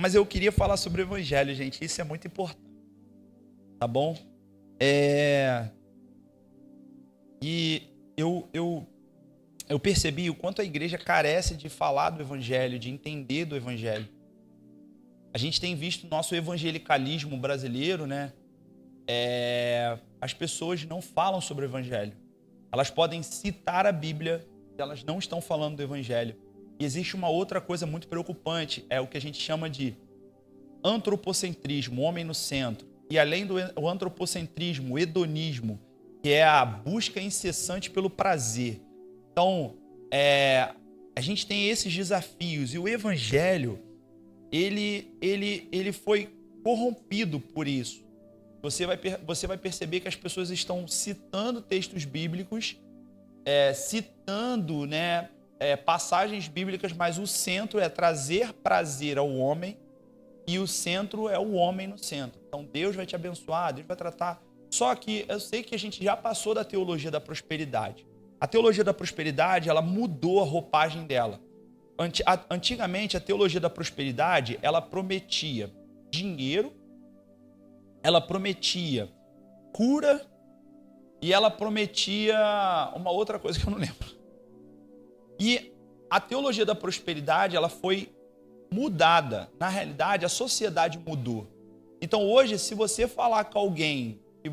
Mas eu queria falar sobre o evangelho, gente. Isso é muito importante, tá bom? E eu percebi o quanto a igreja carece de falar do evangelho, de entender do evangelho. A gente tem visto o nosso evangelicalismo brasileiro, né? As pessoas não falam sobre o evangelho. Elas podem citar a Bíblia, elas não estão falando do evangelho. E existe uma outra coisa muito preocupante, é o que a gente chama de antropocentrismo, homem no centro. E além do antropocentrismo, o hedonismo, que é a busca incessante pelo prazer. Então, a gente tem esses desafios. E o evangelho, ele foi corrompido por isso. Você vai perceber que as pessoas estão citando textos bíblicos, citando, né, passagens bíblicas, mas o centro é trazer prazer ao homem e o centro é o homem no centro. Então Deus vai te abençoar, Deus vai tratar. Só que eu sei que a gente já passou da teologia da prosperidade. A teologia da prosperidade, ela mudou a roupagem dela. Antigamente, a teologia da prosperidade, ela prometia dinheiro, ela prometia cura e ela prometia uma outra coisa que eu não lembro. E a teologia da prosperidade, ela foi mudada. Na realidade, a sociedade mudou. Então hoje, se você falar com alguém que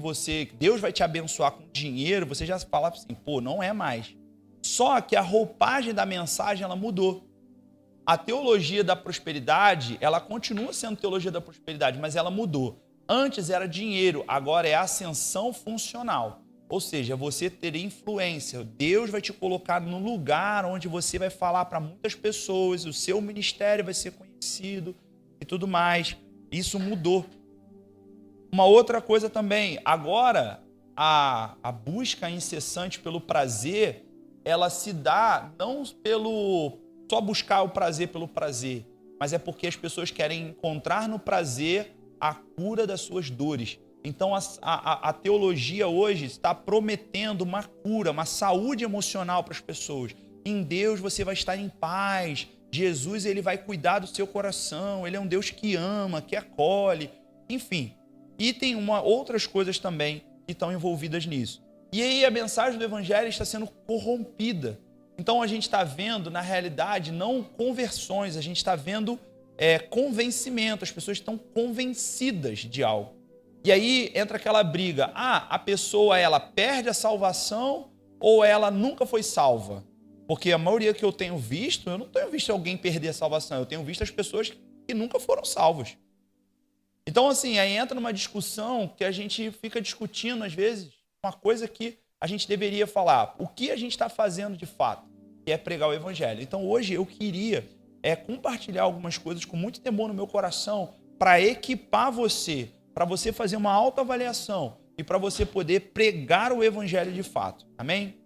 Deus vai te abençoar com dinheiro, você já fala assim, pô, não é mais. Só que a roupagem da mensagem, ela mudou. A teologia da prosperidade, ela continua sendo teologia da prosperidade, mas ela mudou. Antes era dinheiro, agora é ascensão funcional. Ou seja, você ter influência. Deus vai te colocar no lugar onde você vai falar para muitas pessoas, o seu ministério vai ser conhecido e tudo mais. Isso mudou. Uma outra coisa também, agora a busca incessante pelo prazer, ela se dá não pelo só buscar o prazer pelo prazer, mas é porque as pessoas querem encontrar no prazer a cura das suas dores. Então a teologia hoje está prometendo uma cura, uma saúde emocional para as pessoas. Em Deus você vai estar em paz. Jesus, ele vai cuidar do seu coração. Ele é um Deus que ama, que acolhe. Enfim. E tem outras coisas também que estão envolvidas nisso. E aí a mensagem do evangelho está sendo corrompida. Então a gente está vendo, na realidade, não conversões, a gente está vendo convencimento. As pessoas estão convencidas de algo. E aí entra aquela briga. A pessoa, ela perde a salvação ou ela nunca foi salva? Porque a maioria que eu tenho visto, eu não tenho visto alguém perder a salvação. Eu tenho visto as pessoas que nunca foram salvas. Então, assim, aí entra numa discussão que a gente fica discutindo, às vezes, uma coisa que a gente deveria falar. O que a gente está fazendo de fato, que é pregar o evangelho. Então, hoje eu queria compartilhar algumas coisas com muito temor no meu coração para equipar você, para você fazer uma autoavaliação e para você poder pregar o evangelho de fato. Amém?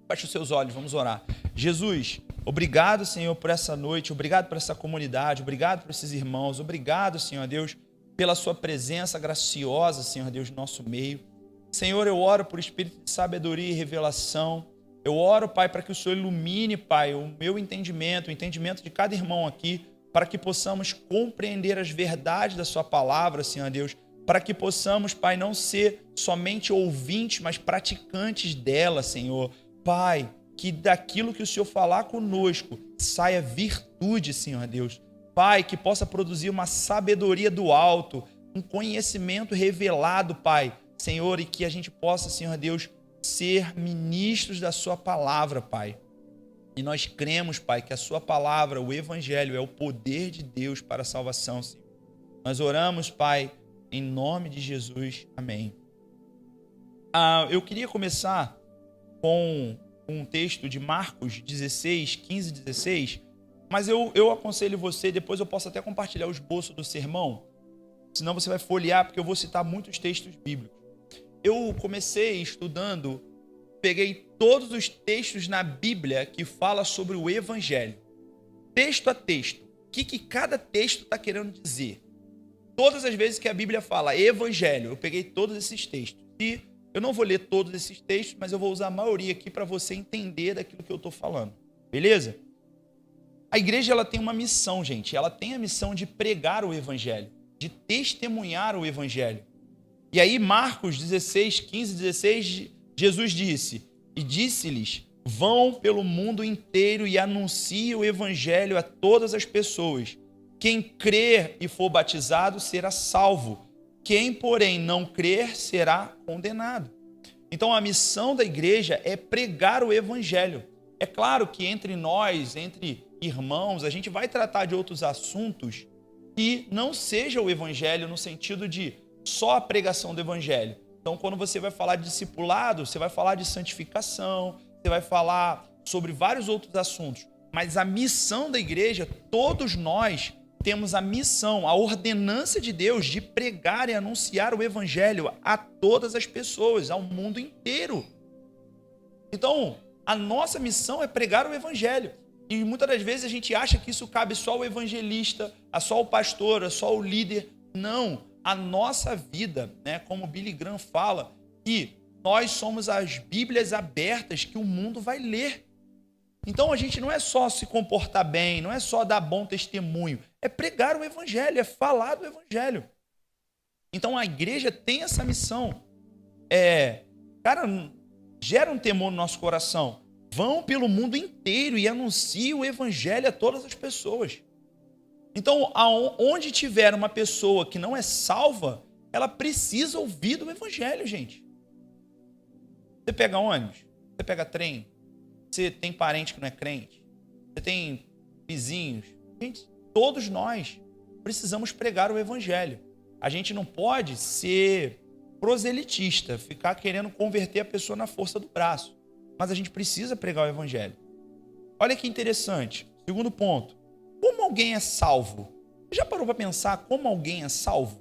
Feche os seus olhos, vamos orar. Jesus, obrigado, Senhor, por essa noite, obrigado por essa comunidade, obrigado por esses irmãos, obrigado, Senhor Deus, pela sua presença graciosa, Senhor Deus, no nosso meio. Senhor, eu oro por espírito de sabedoria e revelação. Eu oro, Pai, para que o Senhor ilumine, Pai, o meu entendimento, o entendimento de cada irmão aqui, para que possamos compreender as verdades da sua palavra, Senhor Deus, para que possamos, Pai, não ser somente ouvintes, mas praticantes dela, Senhor. Pai, que daquilo que o Senhor falar conosco saia virtude, Senhor Deus. Pai, que possa produzir uma sabedoria do alto, um conhecimento revelado, Pai, Senhor, e que a gente possa, Senhor Deus, ser ministros da sua palavra, Pai. E nós cremos, Pai, que a sua palavra, o evangelho, é o poder de Deus para a salvação, Senhor. Nós oramos, Pai, em nome de Jesus. Amém. Eu queria começar com um texto de Marcos 16, 15 e 16, mas eu aconselho você, depois eu posso até compartilhar o esboço do sermão, senão você vai folhear, porque eu vou citar muitos textos bíblicos. Eu comecei estudando, peguei todos os textos na Bíblia que fala sobre o Evangelho, texto a texto, o que cada texto está querendo dizer. Todas as vezes que a Bíblia fala Evangelho, eu peguei todos esses textos. E eu não vou ler todos esses textos, mas eu vou usar a maioria aqui para você entender daquilo que eu estou falando. Beleza? A igreja ela tem uma missão, gente. Ela tem a missão de pregar o evangelho, de testemunhar o evangelho. E aí, Marcos 16, 15, 16, Jesus disse, e disse-lhes, vão pelo mundo inteiro e anunciem o evangelho a todas as pessoas. Quem crer e for batizado será salvo. Quem, porém, não crer será condenado. Então, a missão da igreja é pregar o evangelho. É claro que entre nós, entre irmãos, a gente vai tratar de outros assuntos que não seja o evangelho no sentido de só a pregação do evangelho. Então, quando você vai falar de discipulado, você vai falar de santificação, você vai falar sobre vários outros assuntos. Mas a missão da igreja, todos nós temos a missão, a ordenança de Deus de pregar e anunciar o evangelho a todas as pessoas, ao mundo inteiro. Então, a nossa missão é pregar o evangelho. E muitas das vezes a gente acha que isso cabe só ao evangelista, a só ao pastor, a só ao líder. Não, a nossa vida, né, como Billy Graham fala, que nós somos as Bíblias abertas que o mundo vai ler. Então a gente não é só se comportar bem, não é só dar bom testemunho, é pregar o evangelho, é falar do evangelho. Então a igreja tem essa missão. Gera um temor no nosso coração. Vão pelo mundo inteiro e anunciem o evangelho a todas as pessoas. Então, onde tiver uma pessoa que não é salva, ela precisa ouvir do evangelho, gente. Você pega ônibus, você pega trem, você tem parente que não é crente, você tem vizinhos. Gente, todos nós precisamos pregar o evangelho. A gente não pode ser proselitista, ficar querendo converter a pessoa na força do braço. Mas a gente precisa pregar o evangelho. Olha que interessante. Segundo ponto. Como alguém é salvo? Você já parou para pensar como alguém é salvo?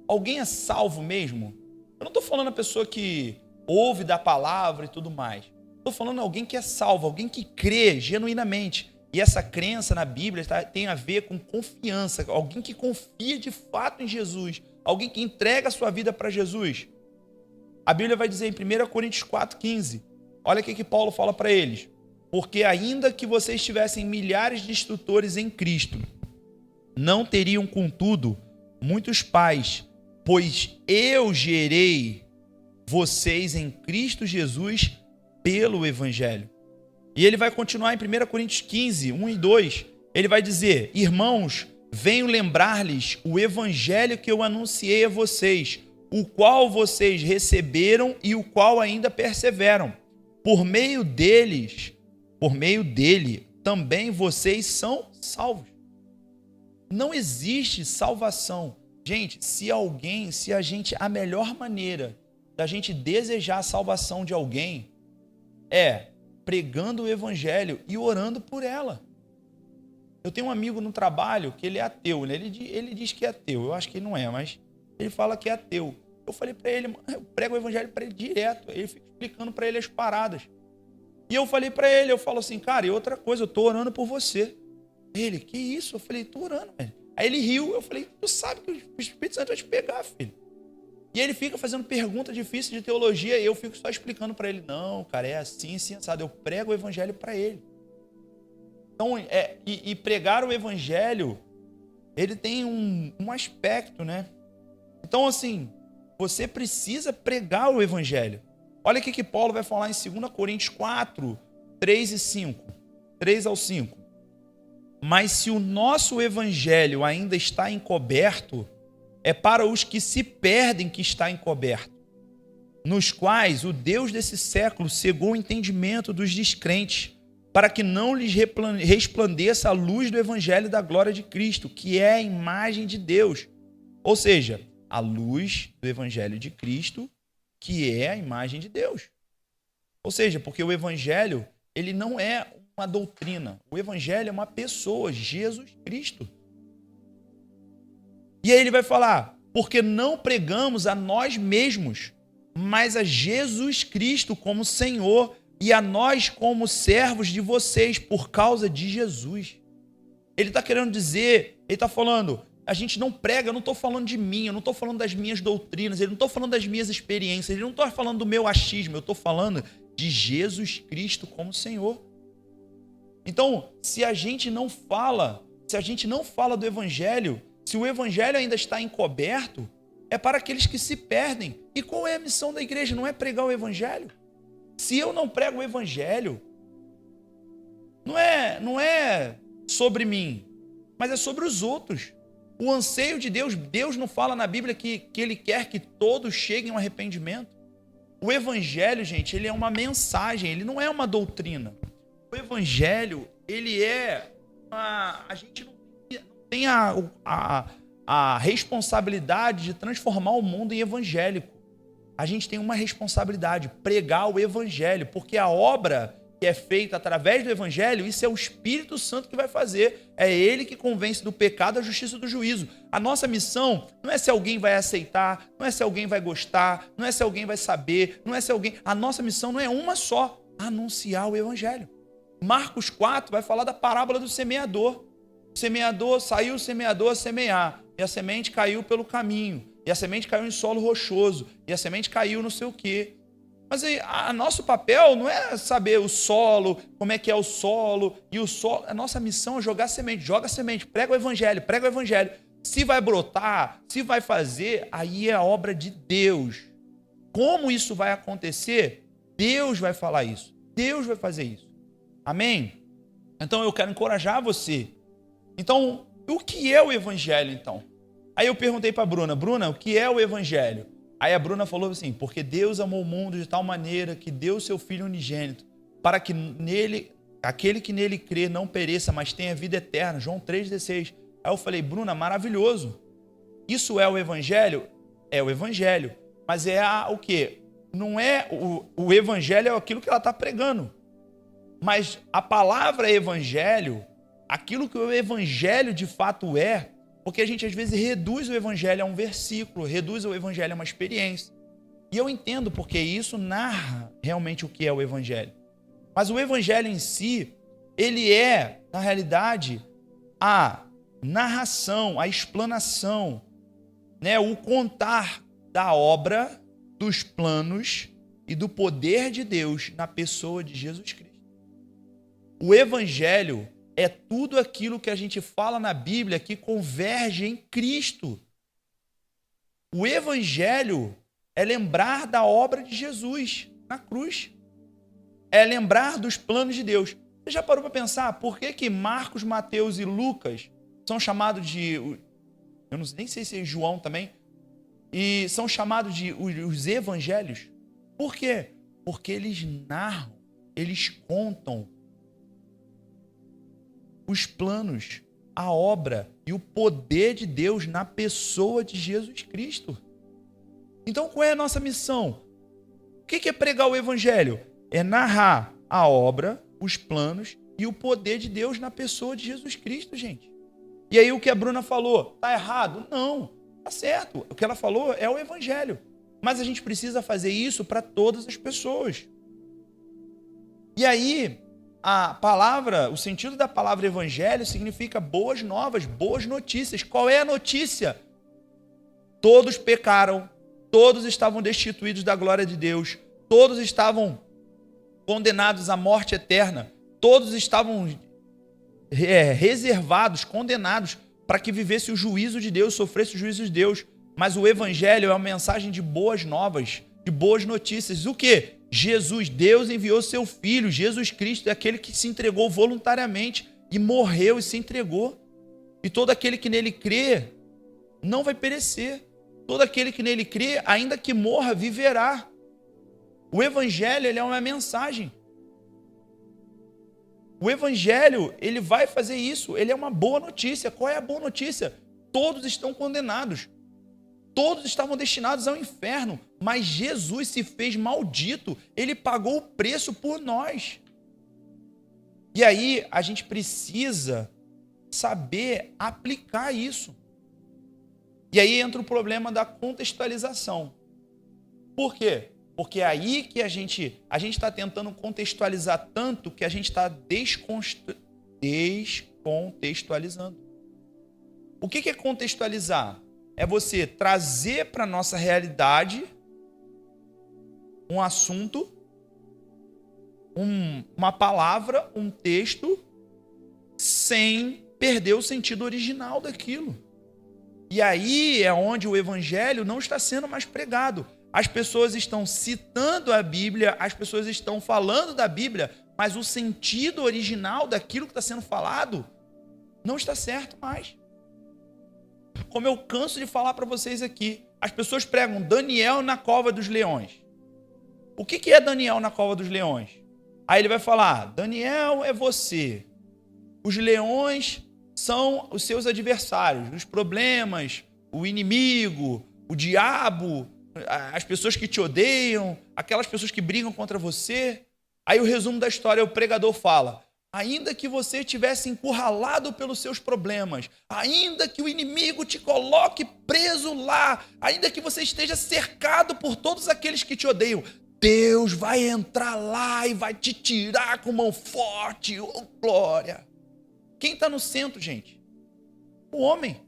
Alguém é salvo mesmo? Eu não estou falando a pessoa que ouve da palavra e tudo mais. Estou falando alguém que é salvo, alguém que crê genuinamente. E essa crença na Bíblia tem a ver com confiança. Alguém que confia de fato em Jesus. Alguém que entrega a sua vida para Jesus. A Bíblia vai dizer em 1 Coríntios 4,15. Olha o que Paulo fala para eles. Porque ainda que vocês tivessem milhares de instrutores em Cristo, não teriam, contudo, muitos pais, pois eu gerei vocês em Cristo Jesus pelo Evangelho. E ele vai continuar em 1 Coríntios 15, 1 e 2. Ele vai dizer, irmãos, venho lembrar-lhes o Evangelho que eu anunciei a vocês, o qual vocês receberam e o qual ainda perseveram. Por meio dele, também vocês são salvos. Não existe salvação. Gente, a melhor maneira da gente desejar a salvação de alguém é pregando o evangelho e orando por ela. Eu tenho um amigo no trabalho que ele é ateu, né? Ele diz que é ateu, eu acho que ele não é, mas ele fala que é ateu. Eu falei para ele, eu prego o evangelho para ele direto, ele fica explicando para ele as paradas. E eu falei para ele, eu falo assim, cara, e outra coisa, eu tô orando por você. Ele, que isso? Eu falei, tô orando, velho. Aí ele riu, eu falei, tu sabe que o Espírito Santo vai te pegar, filho. E ele fica fazendo perguntas difíceis de teologia e eu fico só explicando para ele, não, cara, é assim, assado. Eu prego o evangelho para ele. Então, pregar o evangelho, ele tem um aspecto, né? Então, assim, você precisa pregar o evangelho. Olha o que Paulo vai falar em 2 Coríntios 4, 3 e 5. 3 ao 5. Mas se o nosso evangelho ainda está encoberto, é para os que se perdem que está encoberto, nos quais o Deus desse século cegou o entendimento dos descrentes, para que não lhes resplandeça a luz do evangelho da glória de Cristo, que é a imagem de Deus. Ou seja, a luz do evangelho de Cristo, que é a imagem de Deus. Ou seja, porque o evangelho, ele não é uma doutrina. O evangelho é uma pessoa, Jesus Cristo. E aí ele vai falar, porque não pregamos a nós mesmos, mas a Jesus Cristo como Senhor e a nós como servos de vocês por causa de Jesus. Ele está querendo dizer, ele está falando, a gente não prega, eu não estou falando de mim, eu não estou falando das minhas doutrinas, eu não estou falando das minhas experiências, eu não estou falando do meu achismo, eu estou falando de Jesus Cristo como Senhor. Então, se a gente não fala do evangelho, se o evangelho ainda está encoberto, é para aqueles que se perdem. E qual é a missão da igreja? Não é pregar o evangelho? Se eu não prego o evangelho, não é sobre mim, mas é sobre os outros. O anseio de Deus, Deus não fala na Bíblia que Ele quer que todos cheguem ao arrependimento. O evangelho, gente, ele é uma mensagem, ele não é uma doutrina. O evangelho, ele é a gente não tem a responsabilidade de transformar o mundo em evangélico. A gente tem uma responsabilidade, pregar o evangelho, porque a obra que é feita através do evangelho, isso é o Espírito Santo que vai fazer. É ele que convence do pecado, da justiça e do juízo. A nossa missão não é se alguém vai aceitar, não é se alguém vai gostar, não é se alguém vai saber, não é se alguém... A nossa missão não é uma só, anunciar o evangelho. Marcos 4 vai falar da parábola do semeador. O semeador, saiu o semeador a semear, e a semente caiu pelo caminho, e a semente caiu em solo rochoso, e a semente caiu não sei o quê. Mas nosso papel não é saber o solo, como é que é o solo, e o solo. A nossa missão é jogar semente, joga semente, prega o evangelho, prega o evangelho. Se vai brotar, se vai fazer, aí é a obra de Deus. Como isso vai acontecer? Deus vai falar isso, Deus vai fazer isso. Amém? Então eu quero encorajar você. Então, o que é o evangelho, então? Aí eu perguntei para a Bruna, o que é o evangelho? Aí a Bruna falou assim, porque Deus amou o mundo de tal maneira que deu o seu Filho unigênito, para que aquele que nele crê não pereça, mas tenha vida eterna. João 3,16. Aí eu falei, Bruna, maravilhoso. Isso é o evangelho? É o evangelho. Mas é o quê? Não é o evangelho, é aquilo que ela está pregando. Mas a palavra evangelho, aquilo que o evangelho de fato é, porque a gente às vezes reduz o evangelho a um versículo, reduz o evangelho a uma experiência. E eu entendo porque isso narra realmente o que é o evangelho. Mas o evangelho em si, ele é, na realidade, a narração, a explanação, né, o contar da obra, dos planos e do poder de Deus na pessoa de Jesus Cristo. O evangelho é tudo aquilo que a gente fala na Bíblia que converge em Cristo. O evangelho é lembrar da obra de Jesus na cruz. É lembrar dos planos de Deus. Você já parou para pensar por que Marcos, Mateus e Lucas são chamados de... Eu nem sei se é João também. E são chamados de os evangelhos? Por quê? Porque eles narram, eles contam os planos, a obra e o poder de Deus na pessoa de Jesus Cristo. Então, qual é a nossa missão? O que é pregar o evangelho? É narrar a obra, os planos e o poder de Deus na pessoa de Jesus Cristo, gente. E aí o que a Bruna falou, tá errado? Não, tá certo. O que ela falou é o evangelho. Mas a gente precisa fazer isso para todas as pessoas. E aí, a palavra, o sentido da palavra evangelho significa boas novas, boas notícias. Qual é a notícia? Todos pecaram, todos estavam destituídos da glória de Deus, todos estavam condenados à morte eterna, todos estavam reservados, condenados para que vivesse o juízo de Deus, sofresse o juízo de Deus. Mas o evangelho é uma mensagem de boas novas, de boas notícias. O quê? Jesus, Deus enviou seu Filho, Jesus Cristo é aquele que se entregou voluntariamente e morreu e se entregou. E todo aquele que nele crê não vai perecer. Todo aquele que nele crê, ainda que morra, viverá. O evangelho, ele é uma mensagem. O evangelho, ele vai fazer isso. Ele é uma boa notícia. Qual é a boa notícia? Todos estão condenados. Todos estavam destinados ao inferno, mas Jesus se fez maldito, ele pagou o preço por nós. E aí a gente precisa saber aplicar isso. E aí entra o problema da contextualização. Por quê? Porque é aí que a gente está tentando contextualizar tanto que a gente está descontextualizando. O que é contextualizar? É você trazer para a nossa realidade um assunto, uma palavra, um texto, sem perder o sentido original daquilo. E aí é onde o evangelho não está sendo mais pregado. As pessoas estão citando a Bíblia, as pessoas estão falando da Bíblia, mas o sentido original daquilo que está sendo falado não está certo mais. Como eu canso de falar para vocês aqui, as pessoas pregam Daniel na cova dos leões. O que é Daniel na cova dos leões? Aí ele vai falar, Daniel é você. Os leões são os seus adversários, os problemas, o inimigo, o diabo, as pessoas que te odeiam, aquelas pessoas que brigam contra você. Aí o resumo da história, o pregador fala, ainda que você tivesse encurralado pelos seus problemas, ainda que o inimigo te coloque preso lá, ainda que você esteja cercado por todos aqueles que te odeiam, Deus vai entrar lá e vai te tirar com mão forte, oh glória. Quem está no centro, gente? O homem.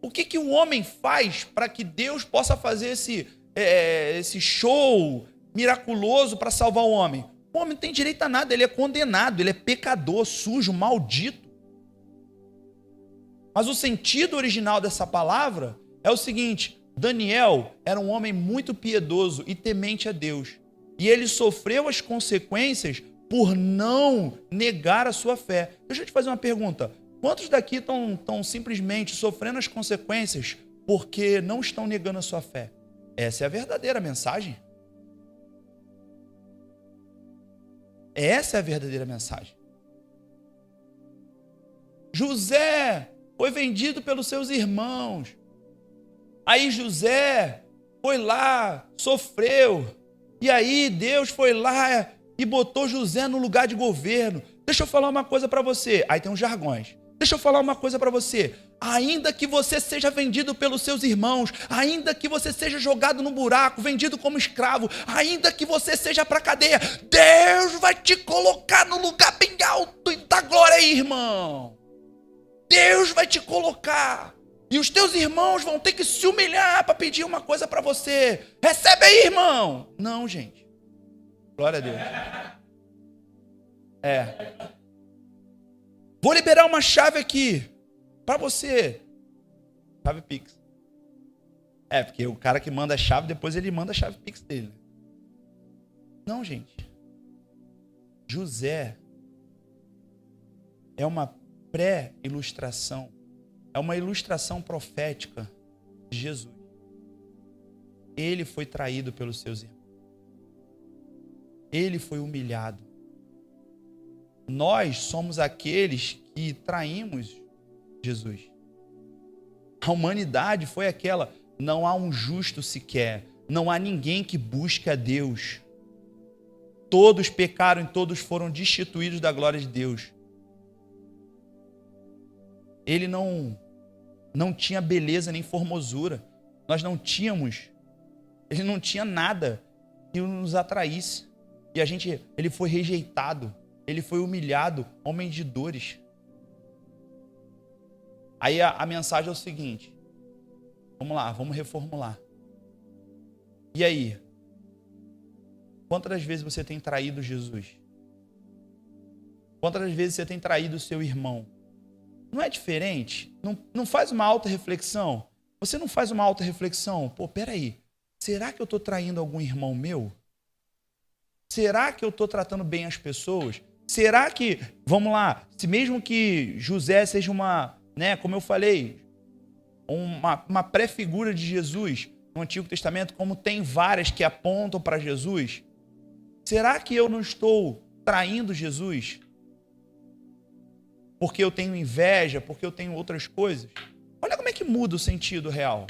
O que o homem faz para que Deus possa fazer esse show miraculoso para salvar o homem? O homem não tem direito a nada, ele é condenado, ele é pecador, sujo, maldito. Mas o sentido original dessa palavra é o seguinte, Daniel era um homem muito piedoso e temente a Deus. E ele sofreu as consequências por não negar a sua fé. Deixa eu te fazer uma pergunta. Quantos daqui estão simplesmente sofrendo as consequências porque não estão negando a sua fé? Essa é a verdadeira mensagem. Essa é a verdadeira mensagem. José foi vendido pelos seus irmãos. Aí José foi lá, sofreu. E aí Deus foi lá e botou José no lugar de governo. Deixa eu falar uma coisa para você. Aí tem uns jargões. Deixa eu falar uma coisa para você. Ainda que você seja vendido pelos seus irmãos, ainda que você seja jogado no buraco, vendido como escravo, ainda que você seja para a cadeia, Deus vai te colocar no lugar bem alto e dá glória aí, irmão. Deus vai te colocar. E os teus irmãos vão ter que se humilhar para pedir uma coisa para você. Recebe aí, irmão. Não, gente. Glória a Deus. Vou liberar uma chave aqui para você. Chave Pix. Porque o cara que manda a chave, depois ele manda a chave Pix dele. Não, gente. José é uma pré-ilustração. É uma ilustração profética de Jesus. Ele foi traído pelos seus irmãos. Ele foi humilhado. Nós somos aqueles que traímos Jesus. A humanidade foi aquela, não há um justo sequer, não há ninguém que busque a Deus. Todos pecaram e todos foram destituídos da glória de Deus. Ele não tinha beleza nem formosura. Nós não tínhamos. Ele não tinha nada que nos atraísse. E ele foi rejeitado. Ele foi humilhado, homem de dores. Aí a mensagem é o seguinte. Vamos lá, vamos reformular. E aí? Quantas vezes você tem traído Jesus? Quantas vezes você tem traído o seu irmão? Não é diferente? Não faz uma auto-reflexão? Você não faz uma auto-reflexão? Pô, peraí. Será que eu estou traindo algum irmão meu? Será que eu estou tratando bem as pessoas? Será que, vamos lá, se mesmo que José seja como eu falei, uma pré-figura de Jesus no Antigo Testamento, como tem várias que apontam para Jesus, será que eu não estou traindo Jesus? Porque eu tenho inveja, porque eu tenho outras coisas? Olha como é que muda o sentido real.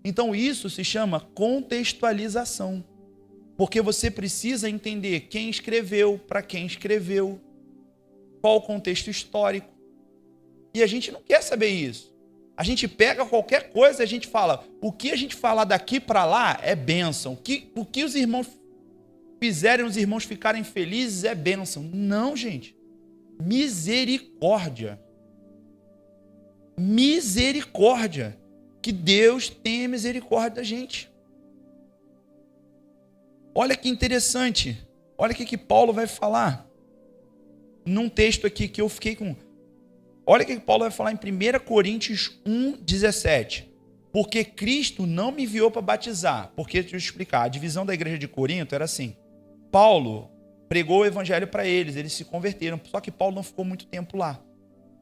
Então isso se chama contextualização. Porque você precisa entender quem escreveu, para quem escreveu, qual o contexto histórico. E a gente não quer saber isso. A gente pega qualquer coisa e a gente fala, o que a gente falar daqui para lá é bênção. O que os irmãos fizerem os irmãos ficarem felizes é bênção. Não, gente. Misericórdia. Misericórdia. Que Deus tenha misericórdia da gente. Olha que interessante. Olha o que Paulo vai falar. Num texto aqui que eu fiquei com... Olha o que Paulo vai falar em 1 Coríntios 1,17. Porque Cristo não me enviou para batizar. Porque, deixa eu explicar, a divisão da igreja de Corinto era assim. Paulo pregou o evangelho para eles se converteram. Só que Paulo não ficou muito tempo lá.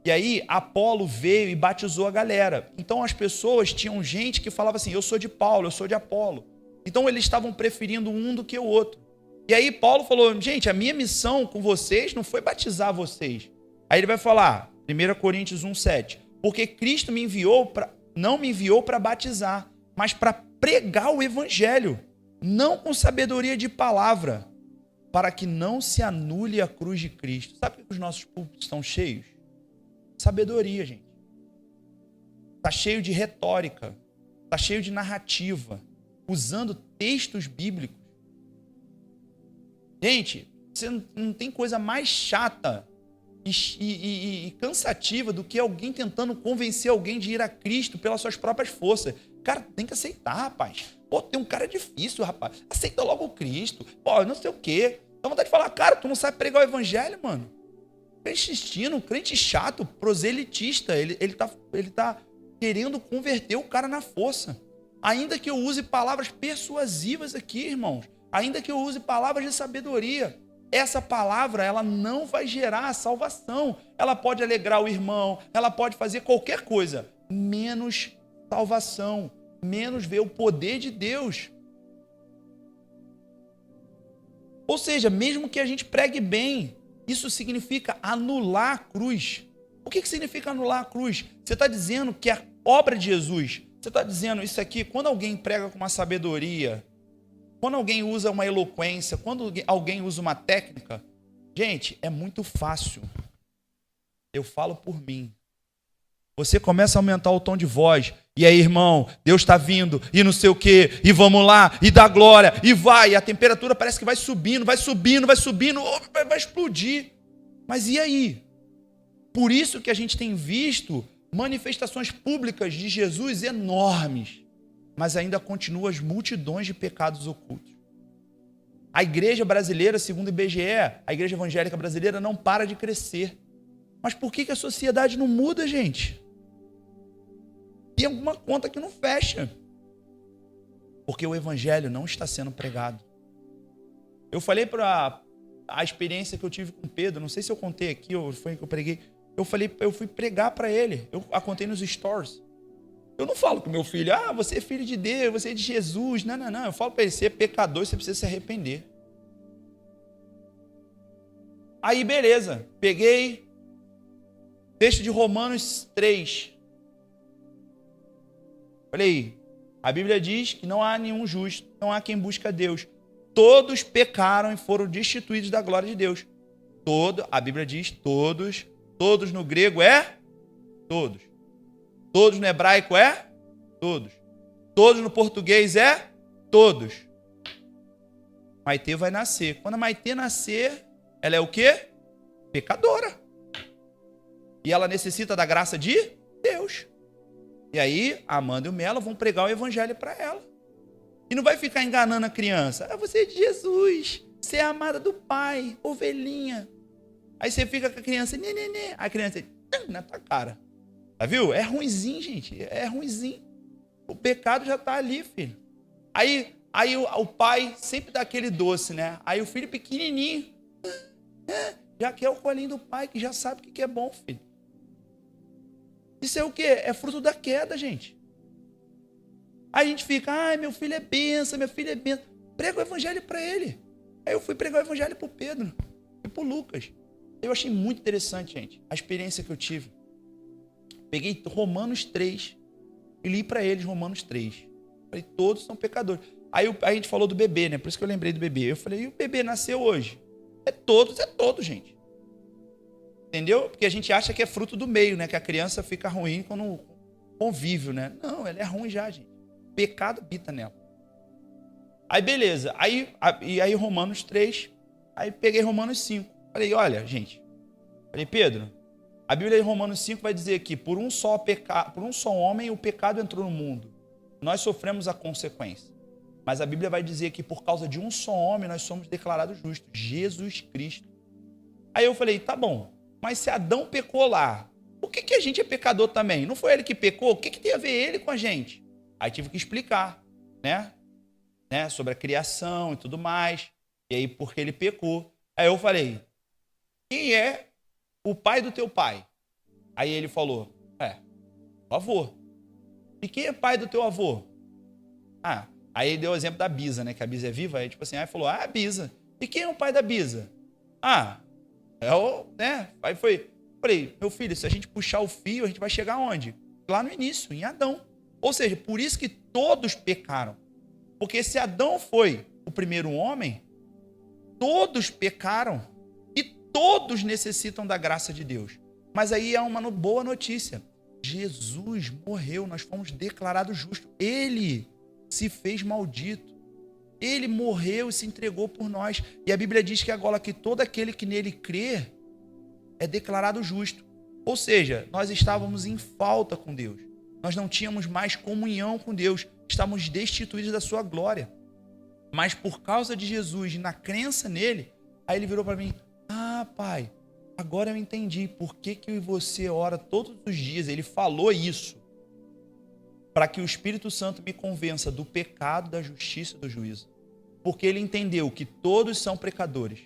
E aí, Apolo veio e batizou a galera. Então, as pessoas tinham gente que falava assim, eu sou de Paulo, eu sou de Apolo. Então, eles estavam preferindo um do que o outro. E aí, Paulo falou, gente, a minha missão com vocês não foi batizar vocês. Aí ele vai falar, 1 Coríntios 1,7. Porque Cristo não me enviou para batizar, mas para pregar o evangelho, não com sabedoria de palavra, para que não se anule a cruz de Cristo. Sabe por que os nossos púlpitos estão cheios? Sabedoria, gente. Está cheio de retórica, está cheio de narrativa, usando textos bíblicos. Gente, você não tem coisa mais chata e cansativa do que alguém tentando convencer alguém de ir a Cristo pelas suas próprias forças. Cara, tem que aceitar, rapaz. Pô, tem um cara difícil, rapaz. Aceita logo o Cristo. Pô, não sei o quê. Dá vontade de falar, cara, tu não sabe pregar o evangelho, mano. Crente crente chato, proselitista. Ele tá querendo converter o cara na força. Ainda que eu use palavras persuasivas aqui, irmãos. Ainda que eu use palavras de sabedoria. Essa palavra, ela não vai gerar a salvação. Ela pode alegrar o irmão, ela pode fazer qualquer coisa, menos salvação, menos ver o poder de Deus. Ou seja, mesmo que a gente pregue bem, isso significa anular a cruz. O que significa anular a cruz? Você está dizendo que a obra de Jesus, você está dizendo isso aqui, quando alguém prega com uma sabedoria, quando alguém usa uma eloquência, quando alguém usa uma técnica, gente, é muito fácil. Eu falo por mim. Você começa a aumentar o tom de voz. E aí, irmão, Deus está vindo, e não sei o quê, e vamos lá, e dá glória, e vai. E a temperatura parece que vai subindo, vai explodir. Mas e aí? Por isso que a gente tem visto manifestações públicas de Jesus enormes. Mas ainda continuam as multidões de pecados ocultos. A igreja brasileira, segundo o IBGE, a igreja evangélica brasileira não para de crescer. Mas por que a sociedade não muda, gente? Tem alguma conta que não fecha. Porque o evangelho não está sendo pregado. Eu falei para a experiência que eu tive com Pedro, não sei se eu contei aqui ou foi que eu preguei. Eu fui pregar para ele. Eu contei nos stories. Eu não falo com meu filho, você é filho de Deus, você é de Jesus. Não. Eu falo para ele, você é pecador, você precisa se arrepender. Aí, beleza. Peguei texto de Romanos 3. Falei, a Bíblia diz que não há nenhum justo, não há quem busca Deus. Todos pecaram e foram destituídos da glória de Deus. A Bíblia diz todos. Todos no grego é todos. Todos no hebraico é todos. Todos no português é todos. Maitê vai nascer. Quando a Maitê nascer, ela é o quê? Pecadora. E ela necessita da graça de Deus. E aí, a Amanda e o Melo vão pregar o evangelho para ela. E não vai ficar enganando a criança. Você é de Jesus. Você é amada do Pai. Ovelhinha. Aí você fica com a criança. Nenê. A criança na tua cara. Tá, viu? É ruinzinho, gente. É ruinzinho. O pecado já está ali, filho. Aí o pai sempre dá aquele doce, né? Aí o filho pequenininho já quer o colinho do pai, que já sabe o que é bom, filho. Isso é o quê? É fruto da queda, gente. Aí a gente fica, meu filho é bênção, meu filho é bênção. Prega o evangelho para ele. Aí eu fui pregar o evangelho para o Pedro e para o Lucas. Eu achei muito interessante, gente, a experiência que eu tive. Peguei Romanos 3 e li para eles Romanos 3. Falei, todos são pecadores. Aí a gente falou do bebê, né? Por isso que eu lembrei do bebê. Eu falei, e o bebê nasceu hoje? É todos, gente. Entendeu? Porque a gente acha que é fruto do meio, né? Que a criança fica ruim quando convive, né? Não, ela é ruim já, gente. Pecado habita nela. Aí, beleza. Aí Romanos 3. Aí peguei Romanos 5. Falei, olha, gente. Falei, Pedro, a Bíblia em Romanos 5 vai dizer que por um só homem o pecado entrou no mundo. Nós sofremos a consequência. Mas a Bíblia vai dizer que por causa de um só homem nós somos declarados justos. Jesus Cristo. Aí eu falei, tá bom. Mas se Adão pecou lá, por que a gente é pecador também? Não foi ele que pecou? O que tem a ver ele com a gente? Aí tive que explicar, né? Sobre a criação e tudo mais. E aí, porque ele pecou. Aí eu falei, quem é o pai do teu pai? Aí ele falou, o avô. E quem é pai do teu avô? Aí ele deu o exemplo da Bisa, né? Que a Bisa é viva. Aí tipo assim, aí falou, a Bisa. E quem é o pai da Bisa? É o, né? Aí falei, meu filho, se a gente puxar o fio, a gente vai chegar onde? Lá no início, em Adão. Ou seja, por isso que todos pecaram. Porque se Adão foi o primeiro homem, todos pecaram e todos necessitam da graça de Deus. Mas aí é uma boa notícia. Jesus morreu, nós fomos declarados justos. Ele se fez maldito. Ele morreu e se entregou por nós. E a Bíblia diz que agora que todo aquele que nele crê é declarado justo. Ou seja, nós estávamos em falta com Deus. Nós não tínhamos mais comunhão com Deus. Estávamos destituídos da sua glória. Mas por causa de Jesus e na crença nele, aí ele virou para mim, pai, agora eu entendi por que você ora todos os dias. Ele falou isso para que o Espírito Santo me convença do pecado, da justiça e do juízo. Porque ele entendeu que todos são pecadores.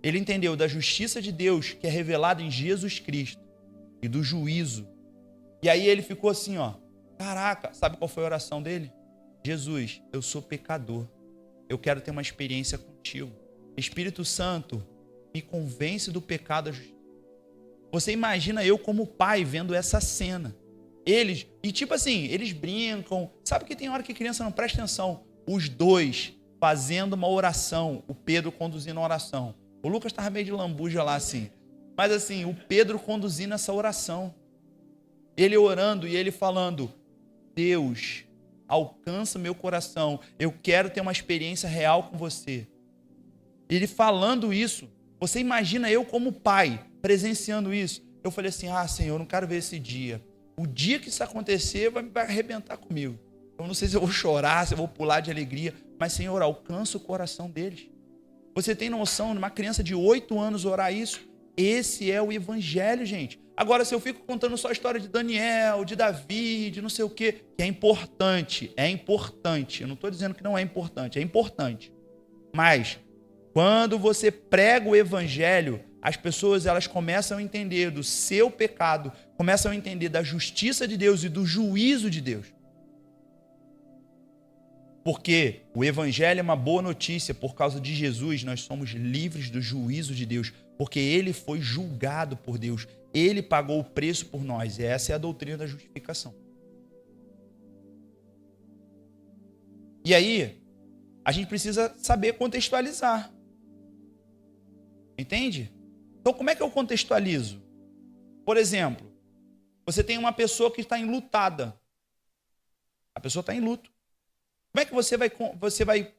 Ele entendeu da justiça de Deus que é revelada em Jesus Cristo e do juízo. E aí ele ficou assim, caraca, sabe qual foi a oração dele? Jesus, eu sou pecador. Eu quero ter uma experiência contigo. Espírito Santo, me convence do pecado da justiça. Você imagina eu como pai vendo essa cena. Eles brincam. Sabe que tem hora que criança não presta atenção? Os dois fazendo uma oração, o Pedro conduzindo a oração. O Lucas estava meio de lambuja lá assim. Mas assim, o Pedro conduzindo essa oração. Ele orando e ele falando, Deus, alcança meu coração. Eu quero ter uma experiência real com você. Ele falando isso. Você imagina eu como pai presenciando isso. Eu falei assim, Senhor, eu não quero ver esse dia. O dia que isso acontecer vai arrebentar comigo. Eu não sei se eu vou chorar, se eu vou pular de alegria. Mas, Senhor, alcança o coração deles. Você tem noção de uma criança de 8 anos orar isso? Esse é o evangelho, gente. Agora, se eu fico contando só a história de Daniel, de Davi, de não sei o quê, que é importante. Eu não estou dizendo que não é importante, é importante. Mas, quando você prega o evangelho, as pessoas elas começam a entender do seu pecado, começam a entender da justiça de Deus e do juízo de Deus. Porque o evangelho é uma boa notícia. Por causa de Jesus, nós somos livres do juízo de Deus. Porque ele foi julgado por Deus. Ele pagou o preço por nós. E essa é a doutrina da justificação. E aí, a gente precisa saber contextualizar. Entende? Então, como é que eu contextualizo? Por exemplo, você tem uma pessoa que está enlutada. A pessoa está em luto. Como é que você vai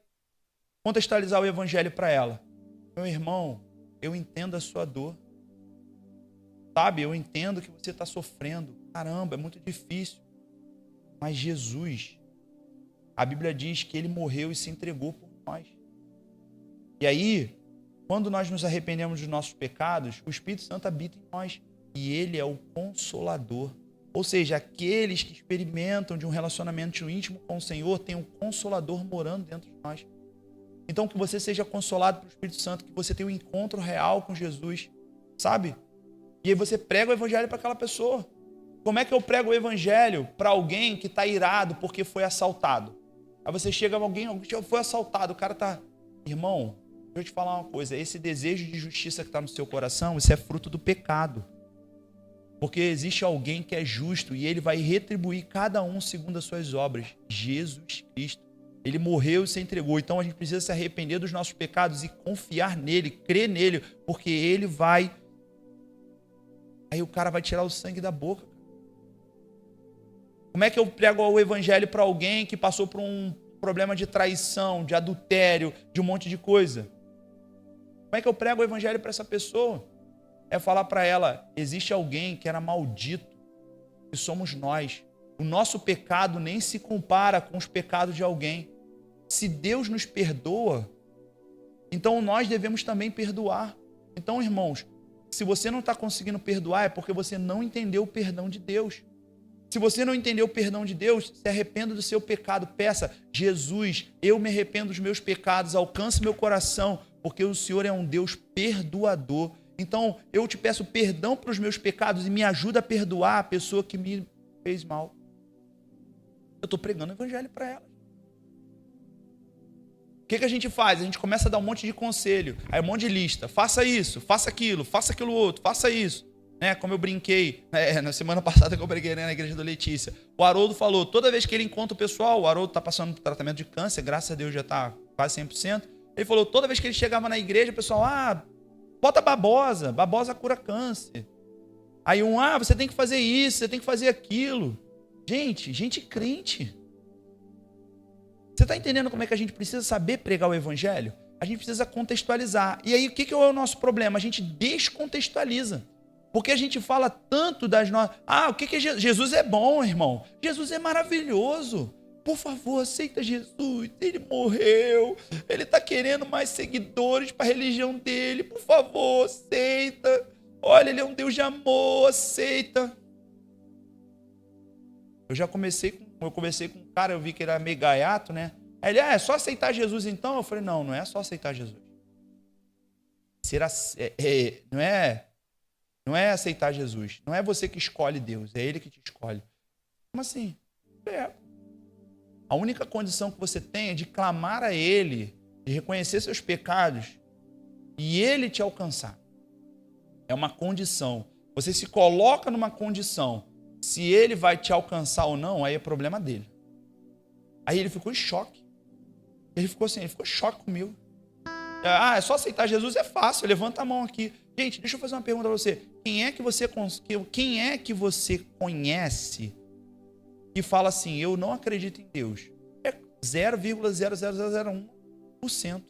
contextualizar o evangelho para ela? Meu irmão, eu entendo a sua dor. Sabe, eu entendo que você está sofrendo. Caramba, é muito difícil. Mas Jesus, a Bíblia diz que ele morreu e se entregou por nós. E aí, quando nós nos arrependemos dos nossos pecados, o Espírito Santo habita em nós. E ele é o Consolador. Ou seja, aqueles que experimentam de um relacionamento íntimo com o Senhor têm um Consolador morando dentro de nós. Então, que você seja consolado pelo Espírito Santo, que você tenha um encontro real com Jesus, sabe? E aí você prega o evangelho para aquela pessoa. Como é que eu prego o evangelho para alguém que está irado porque foi assaltado? Aí você chega alguém foi assaltado, o cara está... Irmão, deixa eu te falar uma coisa, esse desejo de justiça que está no seu coração, isso é fruto do pecado. Porque existe alguém que é justo e ele vai retribuir cada um segundo as suas obras. Jesus Cristo. Ele morreu e se entregou. Então a gente precisa se arrepender dos nossos pecados e confiar nele, crer nele, porque ele vai... Aí o cara vai tirar o sangue da boca. Como é que eu prego o evangelho para alguém que passou por um problema de traição, de adultério, de um monte de coisa? Como é que eu prego o evangelho para essa pessoa? É falar para ela, existe alguém que era maldito, que somos nós. O nosso pecado nem se compara com os pecados de alguém. Se Deus nos perdoa, então nós devemos também perdoar. Então, irmãos, se você não está conseguindo perdoar, é porque você não entendeu o perdão de Deus. Se você não entendeu o perdão de Deus, se arrependa do seu pecado. Peça, Jesus, eu me arrependo dos meus pecados, alcance meu coração, porque o Senhor é um Deus perdoador. Então, eu te peço perdão para os meus pecados e me ajuda a perdoar a pessoa que me fez mal. Eu estou pregando o evangelho para ela. O que a gente faz? A gente começa a dar um monte de conselho, aí um monte de lista. Faça isso, faça aquilo outro, faça isso. Como eu brinquei na semana passada que eu preguei na igreja da Letícia. O Haroldo falou, toda vez que ele encontra o pessoal, o Haroldo está passando por tratamento de câncer, graças a Deus já está quase 100%. Ele falou, toda vez que ele chegava na igreja, o pessoal, bota babosa cura câncer. Aí você tem que fazer isso, você tem que fazer aquilo. Gente crente. Você está entendendo como é que a gente precisa saber pregar o evangelho? A gente precisa contextualizar. E aí, o que é o nosso problema? A gente descontextualiza. Porque a gente fala tanto das nossas... o que é Jesus? Jesus é bom, irmão. Jesus é maravilhoso. Por favor, aceita Jesus. Ele morreu. Ele está querendo mais seguidores para a religião dele. Por favor, aceita. Olha, ele é um Deus de amor. Aceita. Eu conversei com um cara, eu vi que ele era meio gaiato, né? Aí ele, é só aceitar Jesus então? Eu falei, não é só aceitar Jesus. Não é aceitar Jesus. Não é você que escolhe Deus, é Ele que te escolhe. Como assim? A única condição que você tem é de clamar a Ele, de reconhecer seus pecados e Ele te alcançar. É uma condição. Você se coloca numa condição. Se Ele vai te alcançar ou não, aí é problema dele. Aí ele ficou em choque. Ele ficou em choque comigo. É só aceitar Jesus, é fácil, levanta a mão aqui. Gente, deixa eu fazer uma pergunta para você. Quem é que você conhece e fala assim, eu não acredito em Deus? É 0,00001%.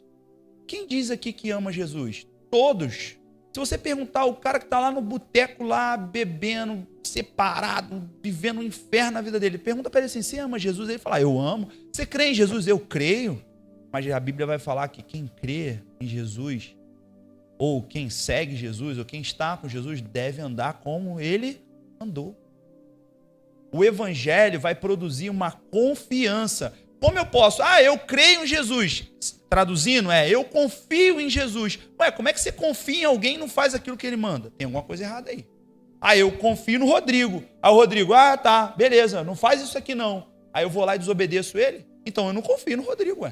Quem diz aqui que ama Jesus? Todos. Se você perguntar o cara que está lá no boteco, lá bebendo, separado, vivendo um inferno na vida dele, pergunta para ele assim, você ama Jesus? Ele fala, eu amo. Você crê em Jesus? Eu creio. Mas a Bíblia vai falar que quem crê em Jesus, ou quem segue Jesus, ou quem está com Jesus, deve andar como ele andou. O evangelho vai produzir uma confiança. Como eu posso? Eu creio em Jesus. Traduzindo, eu confio em Jesus. Como é que você confia em alguém e não faz aquilo que ele manda? Tem alguma coisa errada aí. Eu confio no Rodrigo. Aí o Rodrigo, tá, beleza, não faz isso aqui não. Aí eu vou lá e desobedeço ele? Então eu não confio no Rodrigo,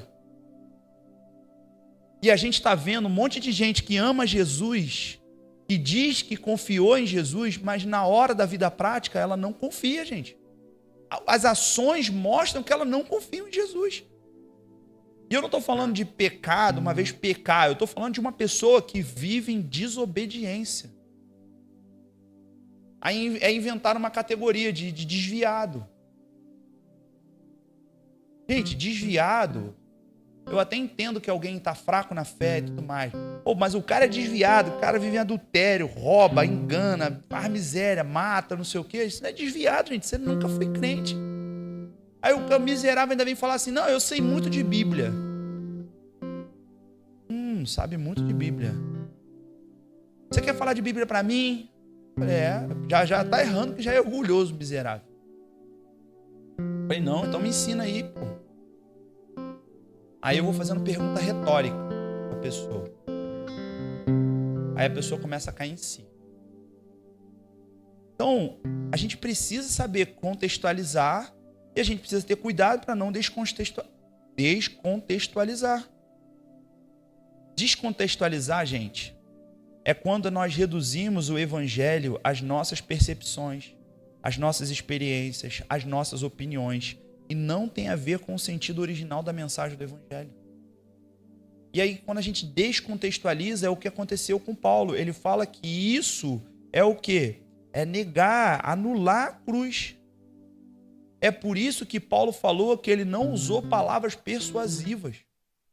E a gente está vendo um monte de gente que ama Jesus, que diz que confiou em Jesus, mas na hora da vida prática ela não confia, gente. As ações mostram que ela não confia em Jesus. E eu não estou falando de pecado, uma vez pecar, eu estou falando de uma pessoa que vive em desobediência. Aí inventaram uma categoria de desviado. Gente, desviado, eu até entendo que alguém está fraco na fé e tudo mais. Mas o cara é desviado, o cara vive em adultério, rouba, engana, faz miséria, mata, não sei o quê. Isso não é desviado, gente, você nunca foi crente. Aí o miserável ainda vem falar assim, não, eu sei muito de Bíblia. Sabe muito de Bíblia. Você quer falar de Bíblia para mim? Eu falei, já tá errando, que já é orgulhoso, miserável. Eu falei, não, então me ensina aí, pô. Aí eu vou fazendo pergunta retórica pra pessoa. Aí a pessoa começa a cair em si. Então, a gente precisa saber contextualizar e a gente precisa ter cuidado para não descontextualizar. Descontextualizar, gente, é quando nós reduzimos o evangelho às nossas percepções, às nossas experiências, às nossas opiniões, e não tem a ver com o sentido original da mensagem do evangelho. E aí, quando a gente descontextualiza, é o que aconteceu com Paulo. Ele fala que isso é o quê? É negar, anular a cruz. É por isso que Paulo falou que ele não usou palavras persuasivas.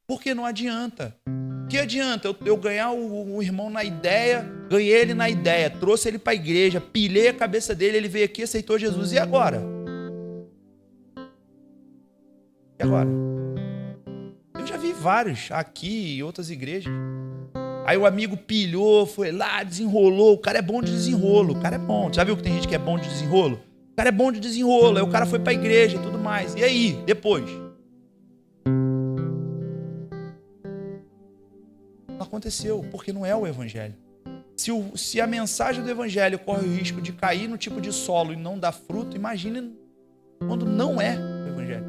Porque não adianta. O que adianta eu ganhar o irmão na ideia, ganhei ele na ideia, trouxe ele para a igreja, pilhei a cabeça dele, ele veio aqui, aceitou Jesus. E agora? E agora? Eu já vi vários aqui e outras igrejas Aí o amigo pilhou, foi lá, desenrolou. O cara é bom de desenrolo, o cara é bom. Já viu que tem gente que é bom de desenrolo? O cara é bom de desenrolo, aí o cara foi pra igreja e tudo mais. E aí, depois? Não aconteceu, porque não é o evangelho. Se a mensagem do evangelho corre o risco de cair no tipo de solo e não dar fruto, imagine quando não é o evangelho.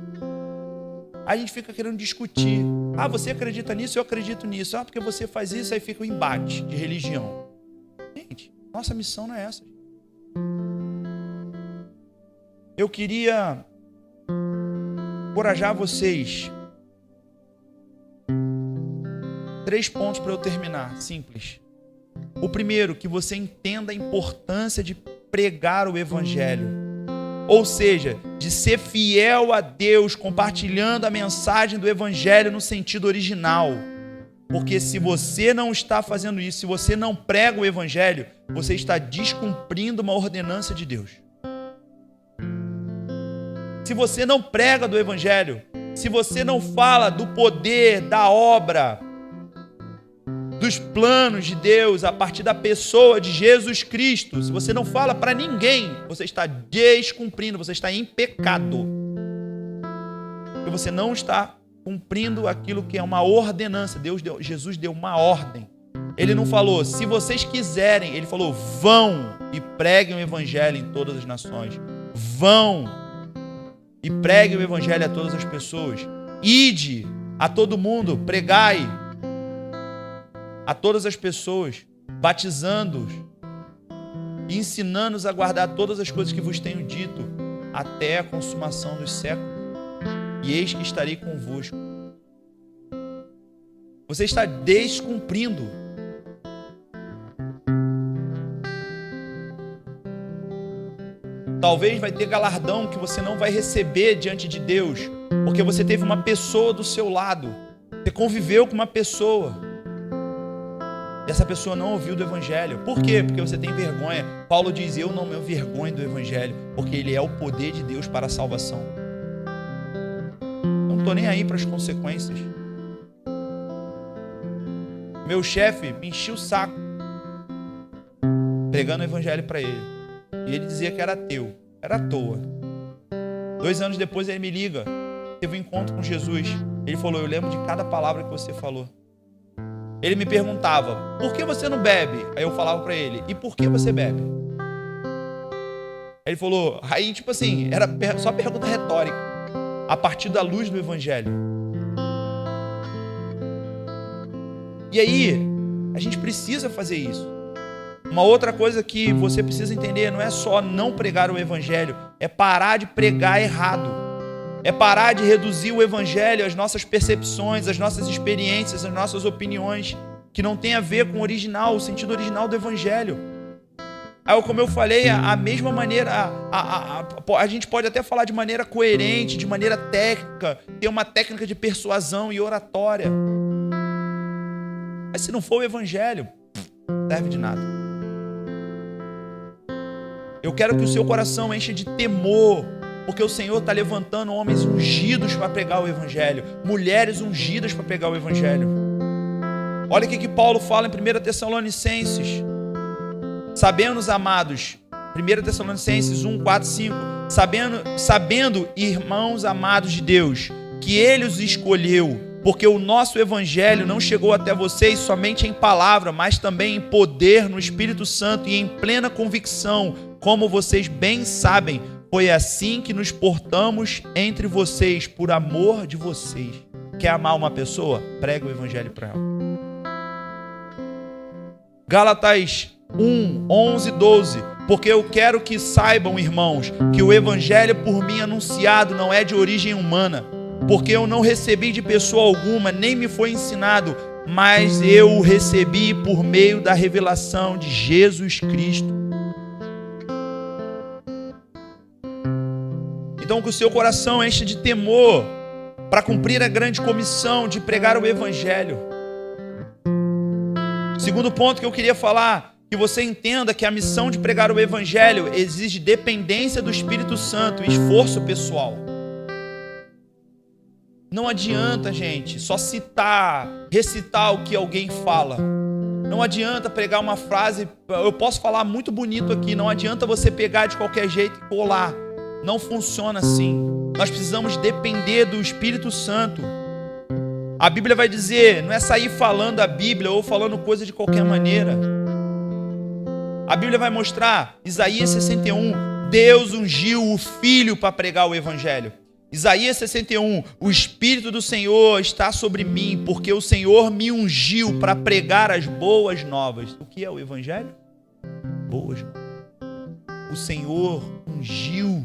Aí a gente fica querendo discutir. Ah, você acredita nisso? Eu acredito nisso. Ah, porque você faz isso, aí fica um embate de religião. Gente, nossa missão não é essa. Eu queria encorajar vocês. 3 pontos para eu terminar, simples. O primeiro, que você entenda a importância de pregar o evangelho. Ou seja, de ser fiel a Deus, compartilhando a mensagem do evangelho no sentido original. Porque se você não está fazendo isso, se você não prega o evangelho, você está descumprindo uma ordenança de Deus. Se você não prega do evangelho, se você não fala do poder, da obra, dos planos de Deus a partir da pessoa de Jesus Cristo, se você não fala para ninguém, você está descumprindo, você está em pecado. Porque você não está cumprindo aquilo que é uma ordenança. Jesus deu uma ordem. Ele não falou, se vocês quiserem, ele falou, vão e preguem o evangelho em todas as nações. Vão e preguem o evangelho a todas as pessoas. Ide a todo mundo, pregai a todas as pessoas, batizando-os e ensinando-os a guardar todas as coisas que vos tenho dito, até a consumação dos séculos. E eis que estarei convosco. Você está descumprindo. Talvez vai ter galardão que você não vai receber diante de Deus, porque você teve uma pessoa do seu lado, você conviveu com uma pessoa. E essa pessoa não ouviu do evangelho. Por quê? Porque você tem vergonha. Paulo diz, eu não me envergonho do evangelho, porque ele é o poder de Deus para a salvação. Não estou nem aí para as consequências. Meu chefe me enchia o saco pregando o evangelho para ele. E ele dizia que era ateu. Era à toa. 2 anos depois ele me liga. Teve um encontro com Jesus. Ele falou, eu lembro de cada palavra que você falou. Ele me perguntava, por que você não bebe? Aí eu falava para ele, e por que você bebe? Ele falou, aí tipo assim, era só pergunta retórica, a partir da luz do evangelho. E aí, a gente precisa fazer isso. Uma outra coisa que você precisa entender, não é só não pregar o evangelho, é parar de pregar errado. É parar de reduzir o evangelho às nossas percepções, às nossas experiências, às nossas opiniões, que não tem a ver com o original, o sentido original do evangelho. Aí, como eu falei, a mesma maneira, a gente pode até falar de maneira coerente, de maneira técnica, ter uma técnica de persuasão e oratória. Mas se não for o evangelho, não serve de nada. Eu quero que o seu coração encha de temor, porque o Senhor está levantando homens ungidos para pregar o evangelho, mulheres ungidas para pregar o evangelho. Olha o que Paulo fala em 1 Tessalonicenses. Sabendo, amados, 1 Tessalonicenses 1, 4, 5, sabendo, irmãos amados de Deus, que Ele os escolheu, porque o nosso evangelho não chegou até vocês somente em palavra, mas também em poder no Espírito Santo e em plena convicção, como vocês bem sabem. Foi assim que nos portamos entre vocês, por amor de vocês. Quer amar uma pessoa? Prega o evangelho para ela. Gálatas 1, 11, 12. Porque eu quero que saibam, irmãos, que o evangelho por mim anunciado não é de origem humana. Porque eu não recebi de pessoa alguma, nem me foi ensinado, mas eu o recebi por meio da revelação de Jesus Cristo. Então que o seu coração enche de temor para cumprir a grande comissão de pregar o evangelho. Segundo ponto que eu queria falar, que você entenda que a missão de pregar o evangelho exige dependência do Espírito Santo e esforço pessoal. Não adianta, gente, só recitar o que alguém fala. Não adianta pregar uma frase, eu posso falar muito bonito aqui, não adianta você pegar de qualquer jeito e colar. Não funciona assim. Nós precisamos depender do Espírito Santo. A Bíblia vai dizer, não é sair falando a Bíblia ou falando coisa de qualquer maneira. A Bíblia vai mostrar, Isaías 61, Deus ungiu o Filho para pregar o Evangelho. Isaías 61, o Espírito do Senhor está sobre mim, porque o Senhor me ungiu para pregar as boas novas. O que é o Evangelho? Boas novas. O Senhor ungiu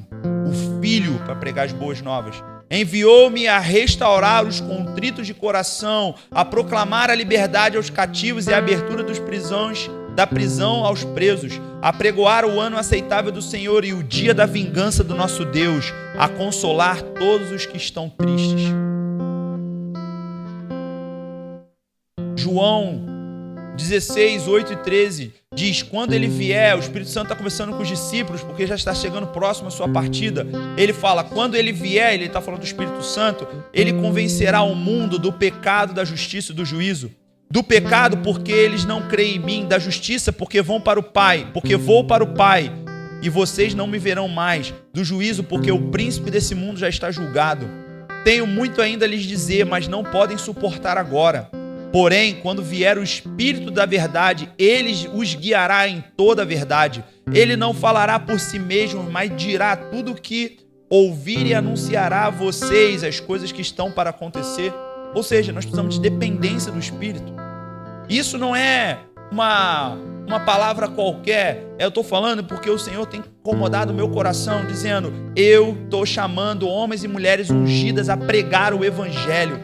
o Filho para pregar as boas novas. Enviou-me a restaurar os contritos de coração, a proclamar a liberdade aos cativos e a abertura da prisão aos presos, a pregoar o ano aceitável do Senhor e o dia da vingança do nosso Deus, a consolar todos os que estão tristes. João 16, 8 e 13 diz, quando ele vier, o Espírito Santo está conversando com os discípulos, porque já está chegando próximo à sua partida, ele fala, quando ele vier, ele está falando do Espírito Santo, ele convencerá o mundo do pecado, da justiça e do juízo. Do pecado, porque eles não creem em mim, da justiça, porque vou para o Pai, e vocês não me verão mais, do juízo, porque o príncipe desse mundo já está julgado. Tenho muito ainda a lhes dizer, mas não podem suportar agora. Porém, quando vier o Espírito da verdade, ele os guiará em toda a verdade. Ele não falará por si mesmo, mas dirá tudo o que ouvir e anunciará a vocês as coisas que estão para acontecer. Ou seja, nós precisamos de dependência do Espírito. Isso não é uma palavra qualquer. Eu estou falando porque o Senhor tem incomodado o meu coração, dizendo, eu estou chamando homens e mulheres ungidas a pregar o Evangelho.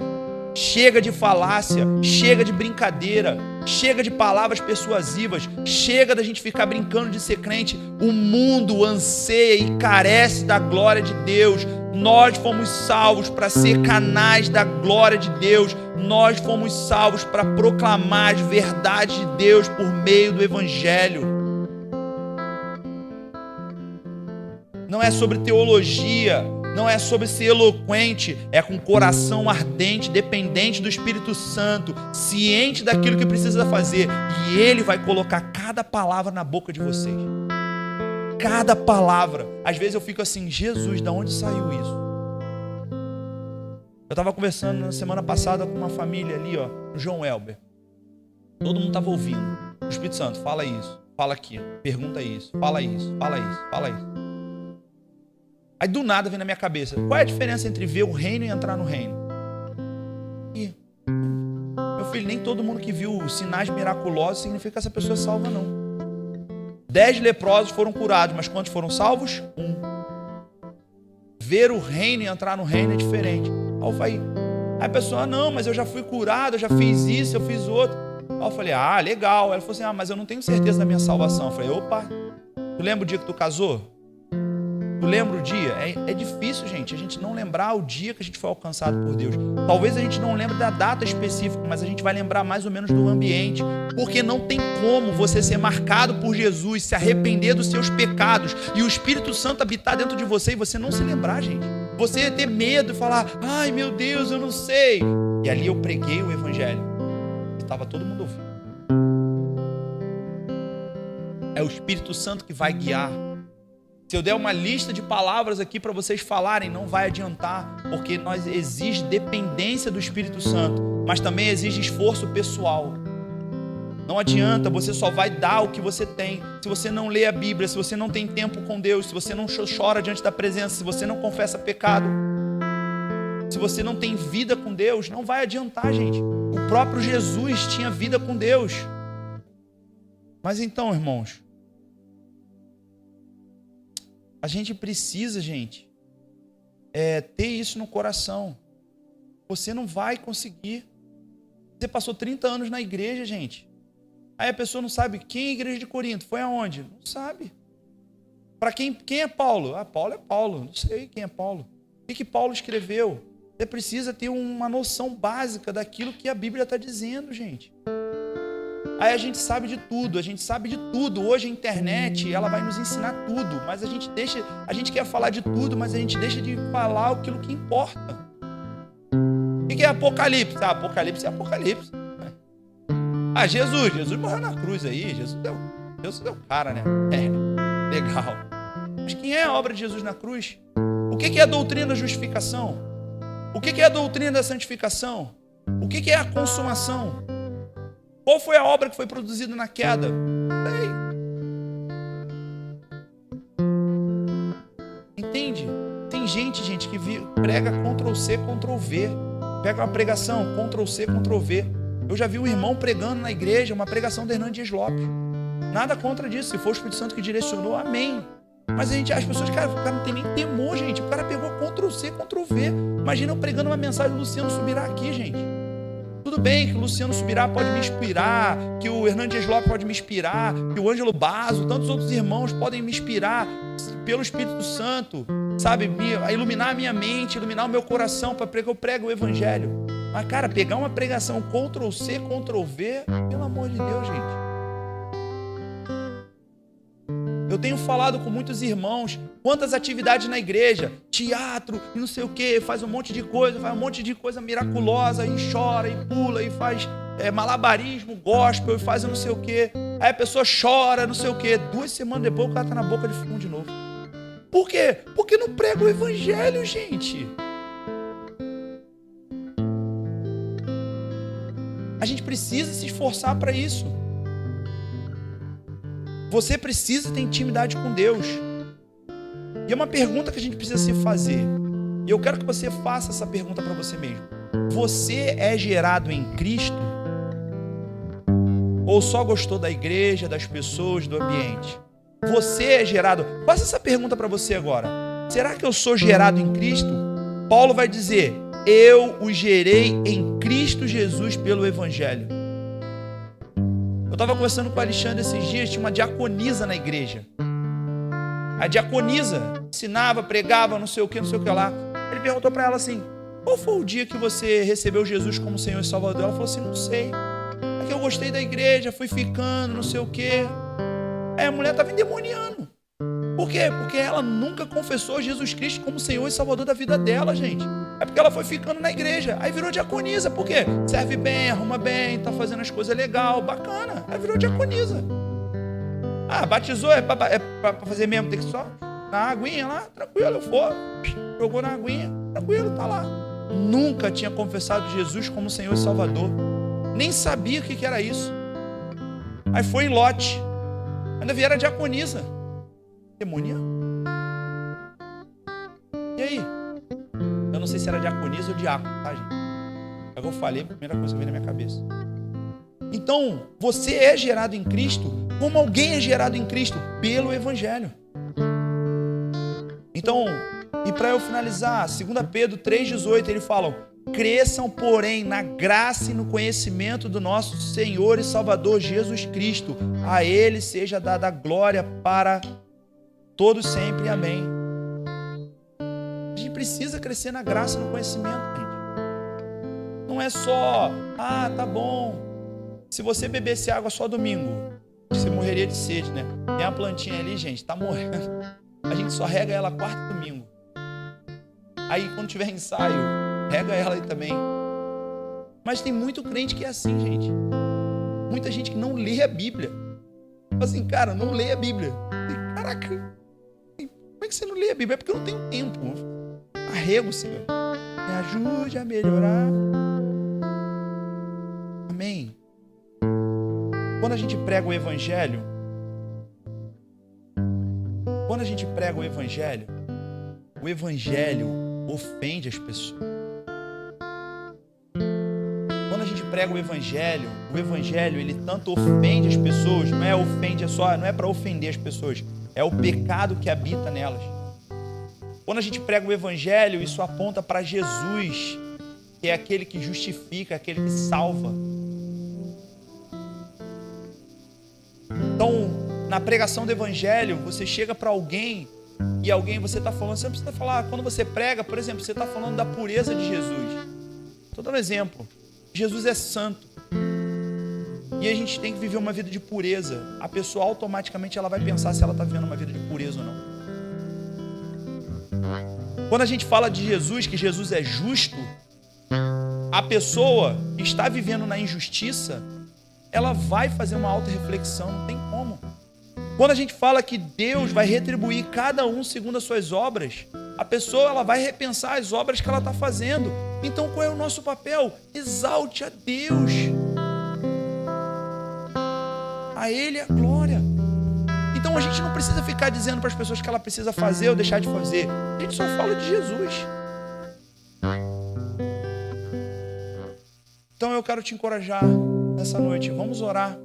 Chega de falácia, chega de brincadeira, chega de palavras persuasivas, chega da gente ficar brincando de ser crente. O mundo anseia e carece da glória de Deus. Nós fomos salvos para ser canais da glória de Deus. Nós fomos salvos para proclamar as verdades de Deus por meio do Evangelho. Não é sobre teologia, não é sobre ser eloquente, é com coração ardente, dependente do Espírito Santo, ciente daquilo que precisa fazer, e Ele vai colocar cada palavra na boca de vocês. Cada palavra. Às vezes eu fico assim, Jesus, de onde saiu isso? Eu estava conversando na semana passada com uma família ali, ó, no João Elber. Todo mundo estava ouvindo. O Espírito Santo, fala isso, fala aquilo, pergunta isso, fala isso, fala isso, fala isso. Aí do nada vem na minha cabeça, qual é a diferença entre ver o reino e entrar no reino? E, meu filho, nem todo mundo que viu sinais miraculosos significa que essa pessoa é salva, não. 10 leprosos foram curados, mas quantos foram salvos? 1. Ver o reino e entrar no reino é diferente. Aí eu falei, aí a pessoa, não, mas eu já fui curado, eu já fiz isso, eu fiz outro. Aí eu falei, legal. Ela falou assim, mas eu não tenho certeza da minha salvação. Eu falei, opa, tu lembra o dia que tu casou? Tu lembra o dia? É difícil, gente, a gente não lembrar o dia que a gente foi alcançado por Deus. Talvez a gente não lembre da data específica, mas a gente vai lembrar mais ou menos do ambiente. Porque não tem como você ser marcado por Jesus, se arrepender dos seus pecados e o Espírito Santo habitar dentro de você e você não se lembrar, gente. Você ter medo e falar, ai meu Deus, eu não sei. E ali eu preguei o Evangelho. Estava todo mundo ouvindo. É o Espírito Santo que vai guiar. Se eu der uma lista de palavras aqui para vocês falarem, não vai adiantar, porque exige dependência do Espírito Santo, mas também exige esforço pessoal. Não adianta, você só vai dar o que você tem. Se você não lê a Bíblia, se você não tem tempo com Deus, se você não chora diante da presença, se você não confessa pecado, se você não tem vida com Deus, não vai adiantar, gente. O próprio Jesus tinha vida com Deus. Mas então, irmãos, a gente precisa, gente, ter isso no coração. Você não vai conseguir. Você passou 30 anos na igreja, gente. Aí a pessoa não sabe quem é a igreja de Corinto. Foi aonde? Não sabe. Para quem é Paulo? Paulo é Paulo. Não sei quem é Paulo. O que Paulo escreveu? Você precisa ter uma noção básica daquilo que a Bíblia está dizendo, gente. Aí a gente sabe de tudo, Hoje a internet, ela vai nos ensinar tudo, mas a gente quer falar de tudo, mas a gente deixa de falar aquilo que importa. O que é Apocalipse? Apocalipse é Apocalipse. Ah, Jesus morreu na cruz aí, Jesus é o cara, né? É, legal. Mas quem é a obra de Jesus na cruz? O que é a doutrina da justificação? O que é a doutrina da santificação? O que é a consumação? Qual foi a obra que foi produzida na queda? Sei. Entende? Tem gente que prega Ctrl-C, Ctrl-V. Pega uma pregação, Ctrl-C, Ctrl-V. Eu já vi um irmão pregando na igreja, uma pregação do Hernandes Dias Lopes. Nada contra disso. Se for o Espírito Santo que direcionou, amém. Mas as pessoas, cara, o cara não tem nem temor, gente. O cara pegou Ctrl-C, Ctrl-V. Imagina eu pregando uma mensagem do Luciano Subirá aqui, gente. Tudo bem que o Luciano Subirá pode me inspirar, que o Hernandes Dias Lopes pode me inspirar, que o Ângelo Basso, tantos outros irmãos podem me inspirar pelo Espírito Santo, sabe? A iluminar a minha mente, iluminar o meu coração para que eu pregue o Evangelho. Mas, cara, pegar uma pregação Ctrl-C, Ctrl-V, pelo amor de Deus, gente. Eu tenho falado com muitos irmãos, quantas atividades na igreja, teatro e não sei o que, faz um monte de coisa miraculosa, e chora, e pula, e faz malabarismo, gospel, e faz não sei o que. Aí a pessoa chora, não sei o que. 2 semanas depois o cara tá na boca de fumo de novo. Por quê? Porque não prega o Evangelho, gente. A gente precisa se esforçar para isso. Você precisa ter intimidade com Deus. E é uma pergunta que a gente precisa se fazer. E eu quero que você faça essa pergunta para você mesmo. Você é gerado em Cristo? Ou só gostou da igreja, das pessoas, do ambiente? Você é gerado... Faça essa pergunta para você agora. Será que eu sou gerado em Cristo? Paulo vai dizer, eu o gerei em Cristo Jesus pelo Evangelho. Eu estava conversando com o Alexandre esses dias, tinha uma diaconisa na igreja. A diaconisa ensinava, pregava, não sei o que lá. Ele perguntou para ela assim, qual foi o dia que você recebeu Jesus como Senhor e Salvador? Ela falou assim, não sei. É que eu gostei da igreja, fui ficando, não sei o que. Aí a mulher estava endemoniando. Por quê? Porque ela nunca confessou Jesus Cristo como Senhor e Salvador da vida dela, gente. É porque ela foi ficando na igreja. Aí virou diaconisa. Por quê? Serve bem, arruma bem, tá fazendo as coisas legal, bacana. Aí virou diaconisa. Ah, batizou, é pra fazer mesmo, tem que só na aguinha lá, tranquilo, eu for. Jogou na aguinha, tranquilo, tá lá. Nunca tinha confessado Jesus como Senhor e Salvador. Nem sabia o que era isso. Aí foi em lote. Ainda vieram diaconisa. Demonia. E aí? Eu não sei se era diaconisa ou diácono, tá, gente? É o que eu falei, a primeira coisa que veio na minha cabeça. Então, você é gerado em Cristo como alguém é gerado em Cristo pelo Evangelho. Então, e para eu finalizar, 2 Pedro 3,18, ele fala, cresçam, porém, na graça e no conhecimento do nosso Senhor e Salvador Jesus Cristo. A Ele seja dada a glória para todos sempre. Amém. A gente precisa crescer na graça e no conhecimento, gente. Não é só, tá bom. Se você bebesse água só domingo, você morreria de sede, né? Tem uma plantinha ali, gente, tá morrendo. A gente só rega ela quarta e domingo. Aí, quando tiver ensaio, rega ela aí também. Mas tem muito crente que é assim, gente. Muita gente que não lê a Bíblia. Fala assim, cara, não lê a Bíblia. Caraca, como é que você não lê a Bíblia? É porque eu não tenho tempo. Arrego, Senhor. Me ajude a melhorar. Amém. Quando a gente prega o Evangelho, o Evangelho ofende as pessoas. Quando a gente prega o Evangelho ele tanto ofende as pessoas, não é para ofender as pessoas, é o pecado que habita nelas. Quando a gente prega o Evangelho, isso aponta para Jesus, que é aquele que justifica, aquele que salva. Então, na pregação do Evangelho, você chega para alguém e você está falando, você não precisa falar, quando você prega, por exemplo, você está falando da pureza de Jesus. Estou dando um exemplo. Jesus é santo. E a gente tem que viver uma vida de pureza. A pessoa automaticamente ela vai pensar se ela está vivendo uma vida de pureza ou não. Quando a gente fala de Jesus, que Jesus é justo, a pessoa que está vivendo na injustiça, ela vai fazer uma auto-reflexão, não tem como. Quando a gente fala que Deus vai retribuir cada um segundo as suas obras, a pessoa ela vai repensar as obras que ela está fazendo. Então qual é o nosso papel? Exalte a Deus. A Ele a glória. Então a gente não precisa ficar dizendo para as pessoas que ela precisa fazer ou deixar de fazer. A gente só fala de Jesus. Então eu quero te encorajar nessa noite. Vamos orar.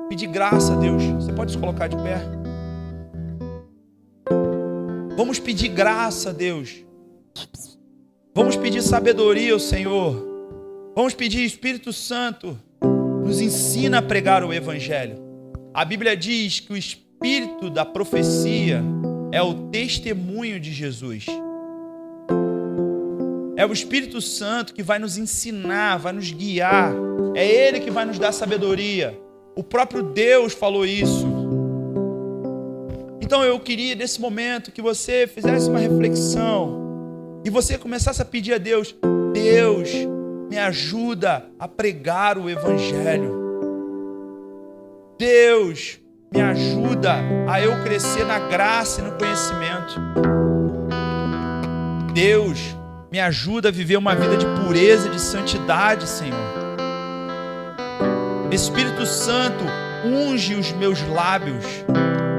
Pedir graça a Deus. Você pode se colocar de pé? Vamos pedir graça a Deus. Vamos pedir sabedoria ao Senhor. Vamos pedir, Espírito Santo, nos ensina a pregar o Evangelho. A Bíblia diz que o Espírito da profecia é o testemunho de Jesus. É o Espírito Santo que vai nos ensinar, vai nos guiar. É Ele que vai nos dar sabedoria. O próprio Deus falou isso. Então eu queria, nesse momento, que você fizesse uma reflexão e você começasse a pedir a Deus: Deus, me ajuda a pregar o Evangelho. Deus, me ajuda a eu crescer na graça e no conhecimento. Deus, me ajuda a viver uma vida de pureza e de santidade, Senhor. Espírito Santo, unge os meus lábios.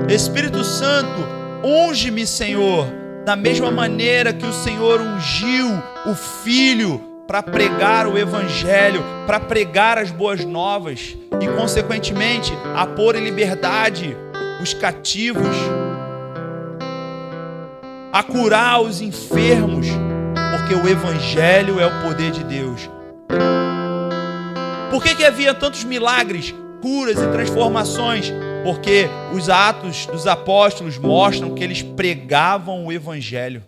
Espírito Santo, unge-me, Senhor, da mesma maneira que o Senhor ungiu o Filho para pregar o Evangelho, para pregar as boas novas e, consequentemente, a pôr em liberdade os cativos, a curar os enfermos, porque o Evangelho é o poder de Deus. Por que havia tantos milagres, curas e transformações? Porque os atos dos apóstolos mostram que eles pregavam o Evangelho.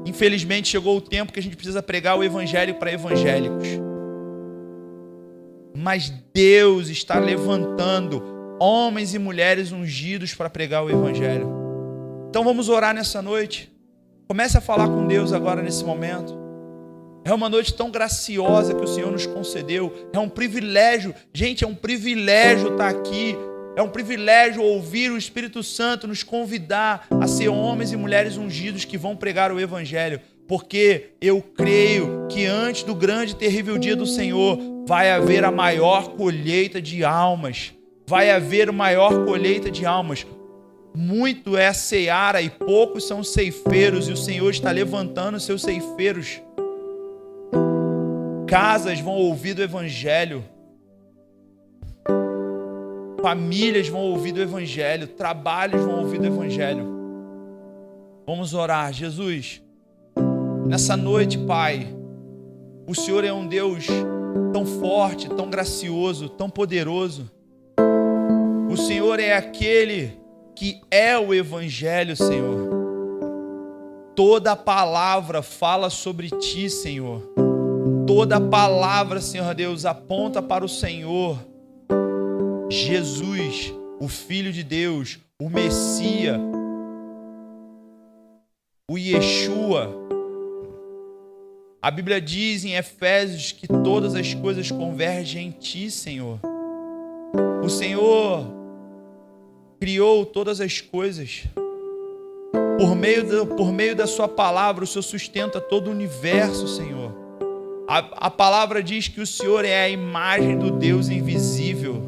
Infelizmente chegou o tempo que a gente precisa pregar o Evangelho para evangélicos. Mas Deus está levantando homens e mulheres ungidos para pregar o Evangelho. Então vamos orar nessa noite. Comece a falar com Deus agora nesse momento. É uma noite tão graciosa que o Senhor nos concedeu. É um privilégio. Gente, é um privilégio estar aqui. É um privilégio ouvir o Espírito Santo nos convidar a ser homens e mulheres ungidos que vão pregar o Evangelho. Porque eu creio que antes do grande e terrível dia do Senhor vai haver a maior colheita de almas. Vai haver a maior colheita de almas. Muito é a seara e poucos são os ceifeiros. E o Senhor está levantando os seus ceifeiros. Casas vão ouvir do Evangelho. Famílias vão ouvir do Evangelho. Trabalhos vão ouvir do Evangelho. Vamos orar. Jesus, nessa noite, Pai, o Senhor é um Deus tão forte, tão gracioso, tão poderoso. O Senhor é aquele que é o Evangelho, Senhor. Toda a palavra fala sobre Ti, Senhor. Toda a palavra, Senhor Deus, aponta para o Senhor. Jesus, o Filho de Deus, o Messias, o Yeshua. A Bíblia diz em Efésios que todas as coisas convergem em Ti, Senhor. O Senhor criou todas as coisas. Por meio da Sua palavra, o Senhor sustenta todo o universo, Senhor. A palavra diz que o Senhor é a imagem do Deus invisível.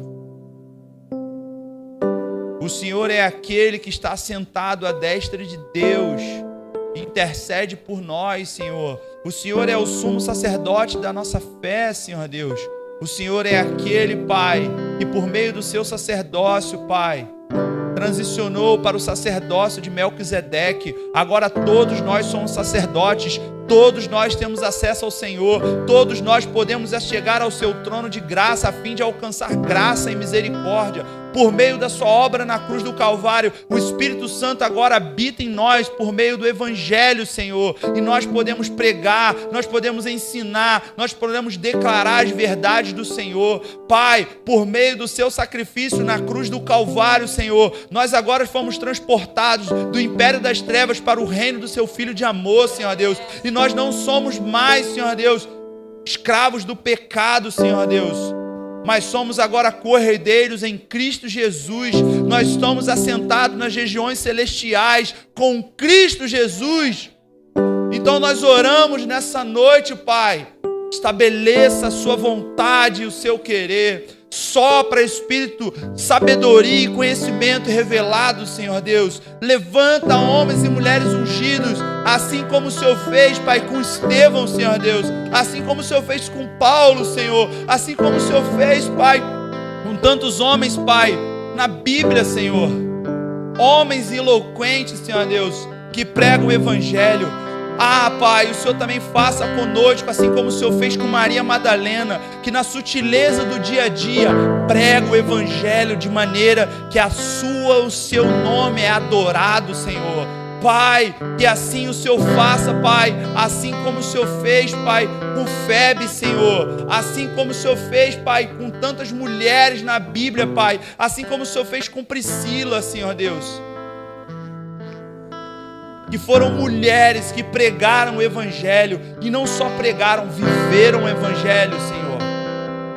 O Senhor é aquele que está sentado à destra de Deus, intercede por nós, Senhor. O Senhor é o sumo sacerdote da nossa fé, Senhor Deus. O Senhor é aquele, Pai, que por meio do seu sacerdócio, Pai, transicionou para o sacerdócio de Melquisedeque. Agora todos nós somos sacerdotes, todos nós temos acesso ao Senhor, todos nós podemos chegar ao seu trono de graça a fim de alcançar graça e misericórdia. Por meio da sua obra na cruz do Calvário, o Espírito Santo agora habita em nós por meio do Evangelho, Senhor. E nós podemos pregar, nós podemos ensinar, nós podemos declarar as verdades do Senhor. Pai, por meio do seu sacrifício na cruz do Calvário, Senhor, nós agora fomos transportados do império das trevas para o reino do seu Filho de amor, Senhor Deus. E nós não somos mais, Senhor Deus, escravos do pecado, Senhor Deus, mas somos agora co-herdeiros em Cristo Jesus. Nós estamos assentados nas regiões celestiais com Cristo Jesus. Então nós oramos nessa noite, Pai, estabeleça a sua vontade e o seu querer. Sopra, Espírito, sabedoria e conhecimento revelado, Senhor Deus. Levanta homens e mulheres ungidos, assim como o Senhor fez, Pai, com Estevão, Senhor Deus. Assim como o Senhor fez com Paulo, Senhor. Assim como o Senhor fez, Pai, com tantos homens, Pai, na Bíblia, Senhor. Homens eloquentes, Senhor Deus, que pregam o Evangelho. Ah, Pai, o Senhor também faça conosco, assim como o Senhor fez com Maria Madalena, que na sutileza do dia a dia prega o Evangelho de maneira que o seu nome é adorado, Senhor. Pai, que assim o Senhor faça, Pai, assim como o Senhor fez, Pai, com Febe, Senhor, assim como o Senhor fez, Pai, com tantas mulheres na Bíblia, Pai, assim como o Senhor fez com Priscila, Senhor Deus, que foram mulheres que pregaram o Evangelho, e não só pregaram, viveram o Evangelho, Senhor.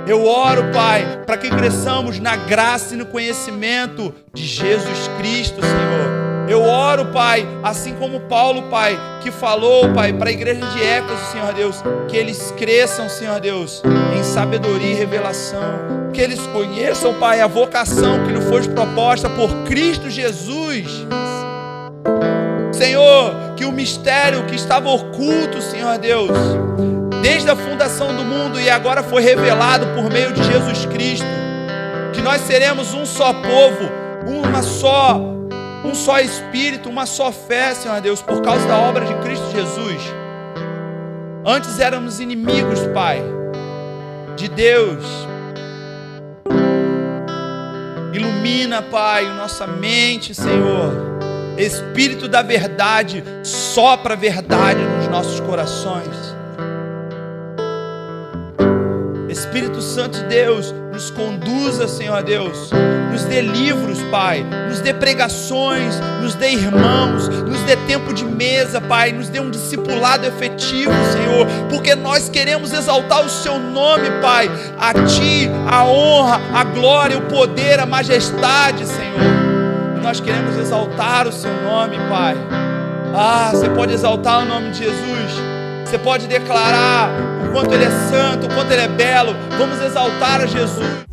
Eu oro, Pai, para que cresçamos na graça e no conhecimento de Jesus Cristo, Senhor. Eu oro, Pai, assim como Paulo, Pai, que falou, Pai, para a igreja de Éfeso, Senhor Deus, que eles cresçam, Senhor Deus, em sabedoria e revelação, que eles conheçam, Pai, a vocação que lhe foi proposta por Cristo Jesus. Senhor, que o mistério que estava oculto, Senhor Deus, desde a fundação do mundo e agora foi revelado por meio de Jesus Cristo, que nós seremos um só povo, um só Espírito, uma só fé, Senhor Deus, por causa da obra de Cristo Jesus. Antes éramos inimigos, Pai, de Deus. Ilumina, Pai, nossa mente, Senhor. Espírito da verdade, sopra a verdade nos nossos corações. Espírito Santo de Deus, nos conduza, Senhor Deus, nos dê livros, Pai, nos dê pregações, nos dê irmãos, nos dê tempo de mesa, Pai, nos dê um discipulado efetivo, Senhor, porque nós queremos exaltar o Seu nome, Pai, a Ti, a honra, a glória, o poder, a majestade, Senhor. Nós queremos exaltar o Seu nome, Pai. Ah, você pode exaltar o nome de Jesus. Você pode declarar o quanto Ele é santo, o quanto Ele é belo. Vamos exaltar a Jesus.